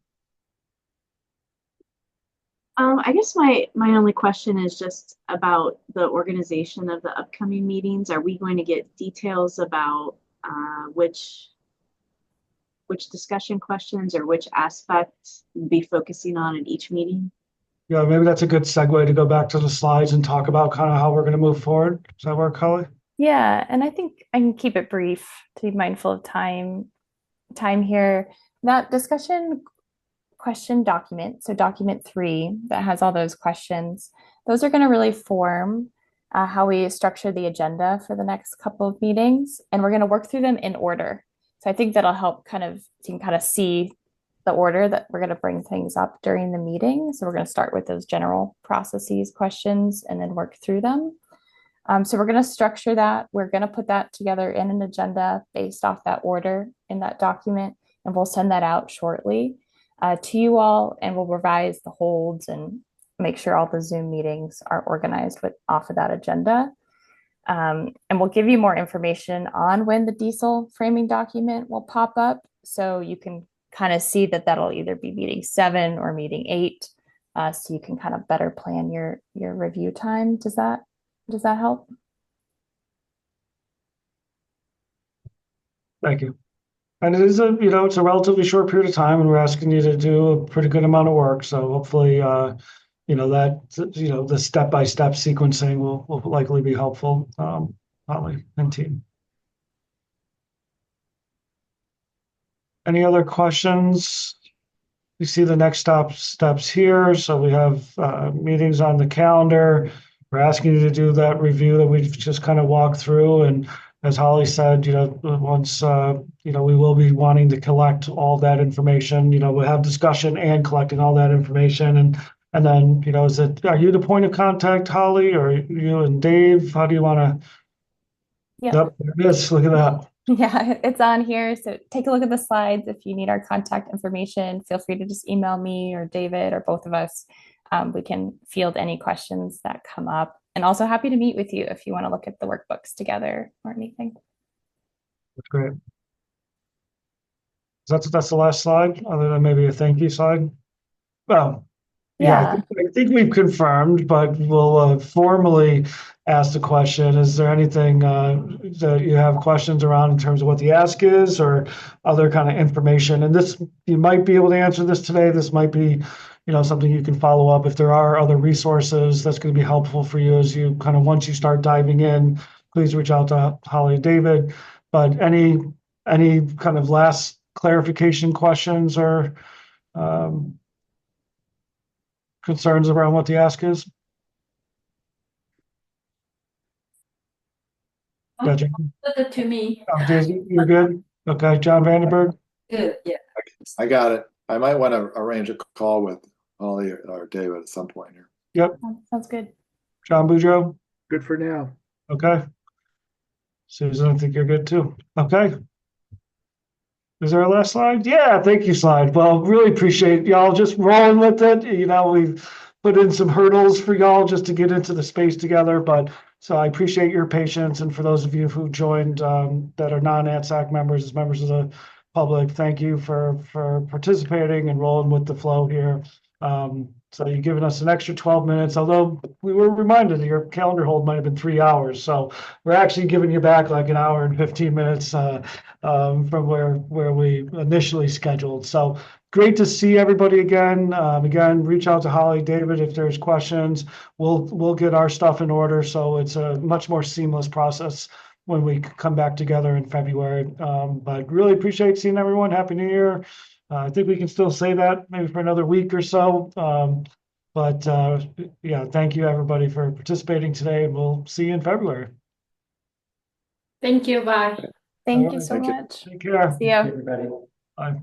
Speaker 5: I guess my only question is just about the organization of the upcoming meetings. Are we going to get details about which discussion questions or which aspects we'll be focusing on in each meeting?
Speaker 2: Yeah, maybe that's a good segue to go back to the slides and talk about kind of how we're going to move forward. Does that work, Holly?
Speaker 7: Yeah, and I think I can keep it brief to be mindful of time here. That discussion question document, so document 3 that has all those questions, those are going to really form how we structure the agenda for the next couple of meetings, and we're going to work through them in order. So I think that'll help you can kind of see the order that we're going to bring things up during the meeting. So we're going to start with those general processes questions and then work through them. So we're going to structure that. We're going to put that together in an agenda based off that order in that document, and we'll send that out shortly to you all, and we'll revise the holds and make sure all the Zoom meetings are organized off of that agenda. And we'll give you more information on when the diesel framing document will pop up. So you can kind of see that that'll either be meeting 7 or meeting 8. So you can kind of better plan your review time. Does that help?
Speaker 2: Thank you. And it is it's a relatively short period of time, and we're asking you to do a pretty good amount of work. So hopefully, the step-by-step sequencing will likely be helpful, Holly and team. Any other questions? You see the next steps here. So we have meetings on the calendar. We're asking you to do that review that we've just kind of walked through. And as Holly said, once, we will be wanting to collect all that information. We'll have discussion and collecting all that information. And then, are you the point of contact, Holly, or you and Dave? How do you want to? Yep, there it is. Look at that.
Speaker 7: Yeah, it's on here. So take a look at the slides. If you need our contact information, feel free to just email me or David or both of us. We can field any questions that come up. And also happy to meet with you if you want to look at the workbooks together or anything.
Speaker 2: That's great. That's the last slide, other than maybe a thank you slide. Well, yeah, I think we've confirmed, but we'll formally ask the question. Is there anything that you have questions around in terms of what the ask is or other kind of information? And this, you might be able to answer this today. This might be, something you can follow up. If there are other resources, that's going to be helpful for you as you kind of, once you start diving in, please reach out to Holly or David. But any kind of last clarification questions or concerns around what the ask is? Gotcha.
Speaker 3: Put it to me.
Speaker 2: Daisy, you're good? Okay, John Vandenberg?
Speaker 3: Good, yeah.
Speaker 4: I got it. I might want to arrange a call with Holly or David at some point here.
Speaker 2: Yep.
Speaker 7: Sounds good.
Speaker 2: John Boudreau?
Speaker 14: Good for now.
Speaker 2: Okay. Susan, I think you're good too. Okay. Is there a last slide? Yeah, thank you, slide. Well, really appreciate y'all just rolling with it. We've put in some hurdles for y'all just to get into the space together, but so I appreciate your patience. And for those of you who joined that are non-ATSAC members, as members of the public, thank you for participating and rolling with the flow here. So you've given us an extra 12 minutes, although we were reminded that your calendar hold might have been 3 hours. So we're actually giving you back like an hour and 15 minutes from where we initially scheduled. So great to see everybody again. Again, reach out to Holly, David, if there's questions. We'll get our stuff in order. So it's a much more seamless process when we come back together in February. But really appreciate seeing everyone. Happy New Year. I think we can still say that maybe for another week or so. Yeah, thank you everybody for participating today. We'll see you in February.
Speaker 3: Thank you. Bye.
Speaker 7: Thank you so much.
Speaker 2: Take care.
Speaker 7: See ya.
Speaker 10: Everybody.
Speaker 2: Bye.